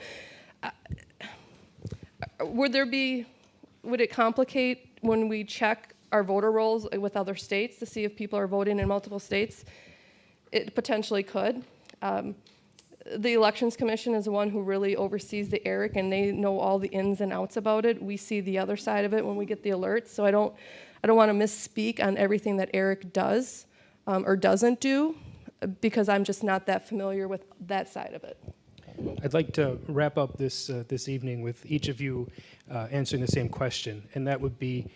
would it complicate when we check our voter rolls with other states to see if people are voting in multiple states? It potentially could. The Elections Commission is the one who really oversees the ERIC, and they know all the ins and outs about it. We see the other side of it when we get the alerts, so I don't want to misspeak on everything that ERIC does or doesn't do, because I'm just not that familiar with that side of it. I'd like to wrap up this evening with each of you answering the same question, and that would be,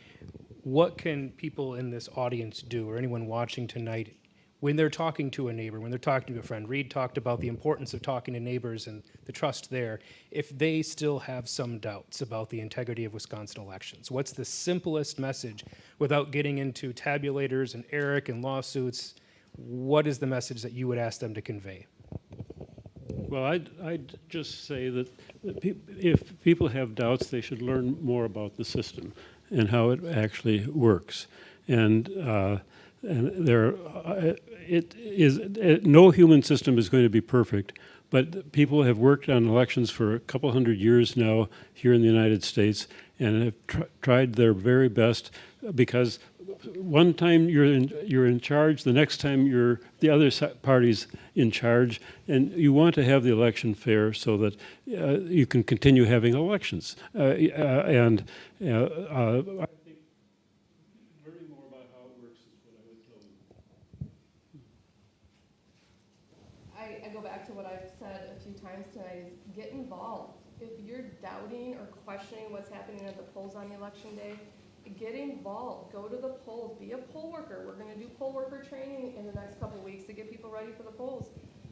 what can people in this audience do, or anyone watching tonight, when they're talking to a neighbor, when they're talking to a friend? Reid talked about the importance of talking to neighbors and the trust there. If they still have some doubts about the integrity of Wisconsin elections, what's the simplest message without getting into tabulators and ERIC and lawsuits? What is the message that you would ask them to convey? Well, I'd just say that if people have doubts, they should learn more about the system and how it actually works. And no human system is going to be perfect, but people have worked on elections for a couple hundred years now here in the United States and have tried their very best, because one time you're in charge, the next time the other party's in charge, and you want to have the election fair so that you can continue having elections. I think learning more about how it works is what I would tell them. I go back to what I've said a few times tonight, is get involved. If you're doubting or questioning what's happening at the polls on election day, get involved. Go to the polls. Be a poll worker. We're going to do poll worker training in the next couple of weeks to get people ready for the polls.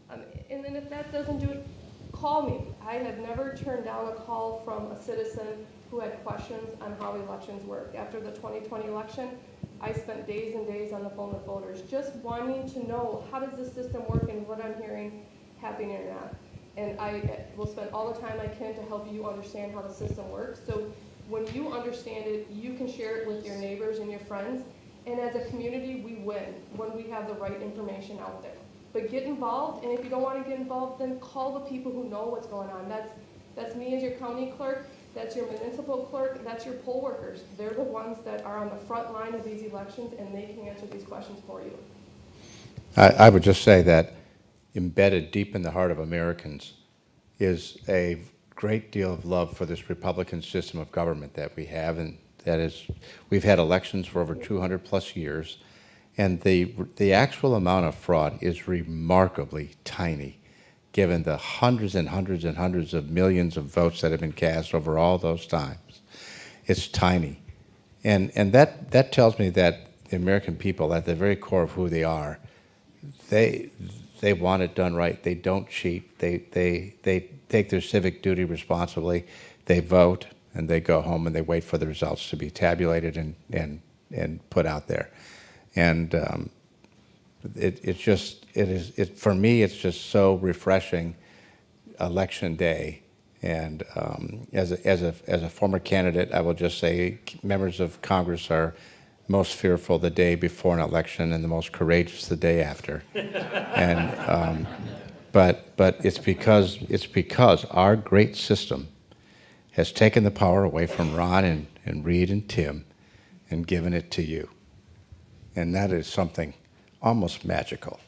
And then if that doesn't do it, call me. I have never turned down a call from a citizen who had questions on how elections work. After the 2020 election, I spent days and days on the phone with voters, just wanting to know, how does this system work and what I'm hearing happening or not. And I will spend all the time I can to help you understand how the system works. So when you understand it, you can share it with your neighbors and your friends. And as a community, we win when we have the right information out there. But get involved, and if you don't want to get involved, then call the people who know what's going on. That's me as your county clerk, that's your municipal clerk, that's your poll workers. They're the ones that are on the front line of these elections, and they can answer these questions for you. I would just say that embedded deep in the heart of Americans is a great deal of love for this Republican system of government that we have, and that is, we've had elections for over 200 plus years, and the actual amount of fraud is remarkably tiny, given the hundreds and hundreds and hundreds of millions of votes that have been cast over all those times. It's tiny, and that tells me that the American people, at the very core of who they are, they want it done right. They don't cheat. They take their civic duty responsibly. They vote, and they go home and they wait for the results to be tabulated and put out there. And for me, it's just so refreshing, election day. And as a former candidate, I will just say members of Congress are most fearful the day before an election and the most courageous the day after. And but it's because our great system has taken the power away from Ron and Reid and Tim, and given it to you. And that is something almost magical.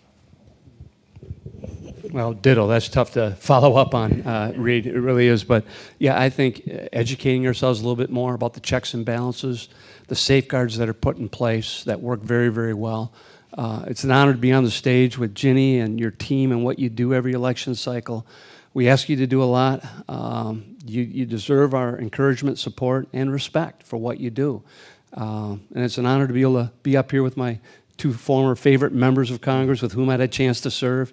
Well, ditto. That's tough to follow up on, Reid. It really is. But yeah, I think educating ourselves a little bit more about the checks and balances, the safeguards that are put in place that work very, very well. It's an honor to be on the stage with Ginny and your team and what you do every election cycle. We ask you to do a lot. You deserve our encouragement, support, and respect for what you do. And it's an honor to be able to be up here with my two former favorite members of Congress with whom I had a chance to serve,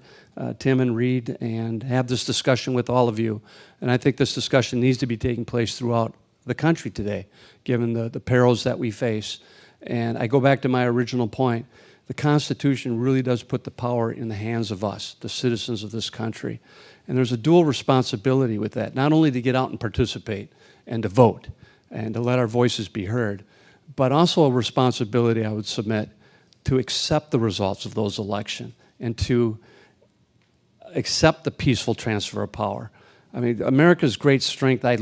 Tim and Reid, and have this discussion with all of you. And I think this discussion needs to be taking place throughout the country today, given the perils that we face. And I go back to my original point. The Constitution really does put the power in the hands of us, the citizens of this country. And there's a dual responsibility with that, not only to get out and participate and to vote and to let our voices be heard, but also a responsibility, I would submit, to accept the results of those elections and to accept the peaceful transfer of power. I mean, America's great strength, I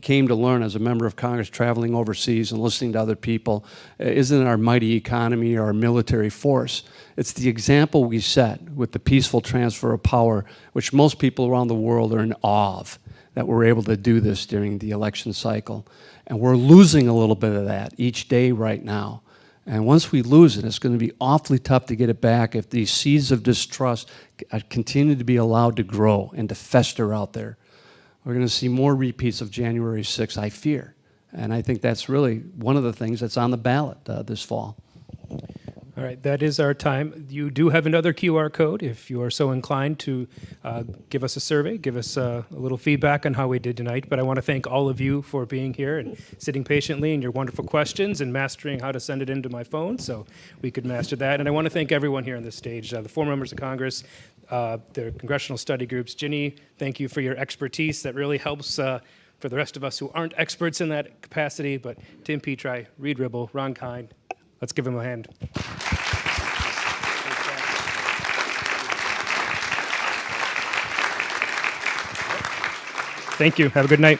came to learn as a member of Congress traveling overseas and listening to other people, isn't our mighty economy or our military force. It's the example we set with the peaceful transfer of power, which most people around the world are in awe of, that we're able to do this during the election cycle. And we're losing a little bit of that each day right now. And once we lose it, it's going to be awfully tough to get it back if these seeds of distrust continue to be allowed to grow and to fester out there. We're going to see more repeats of January 6th, I fear. And I think that's really one of the things that's on the ballot this fall. All right, that is our time. You do have another QR code if you are so inclined to give us a survey, give us a little feedback on how we did tonight. But I want to thank all of you for being here and sitting patiently and your wonderful questions and mastering how to send it into my phone so we could master that. And I want to thank everyone here on this stage, the former members of Congress, the congressional study groups. Ginny, thank you for your expertise. That really helps for the rest of us who aren't experts in that capacity. But Tim Petri, Reid Ribble, Ron Kine, let's give them a hand. Thank you. Have a good night.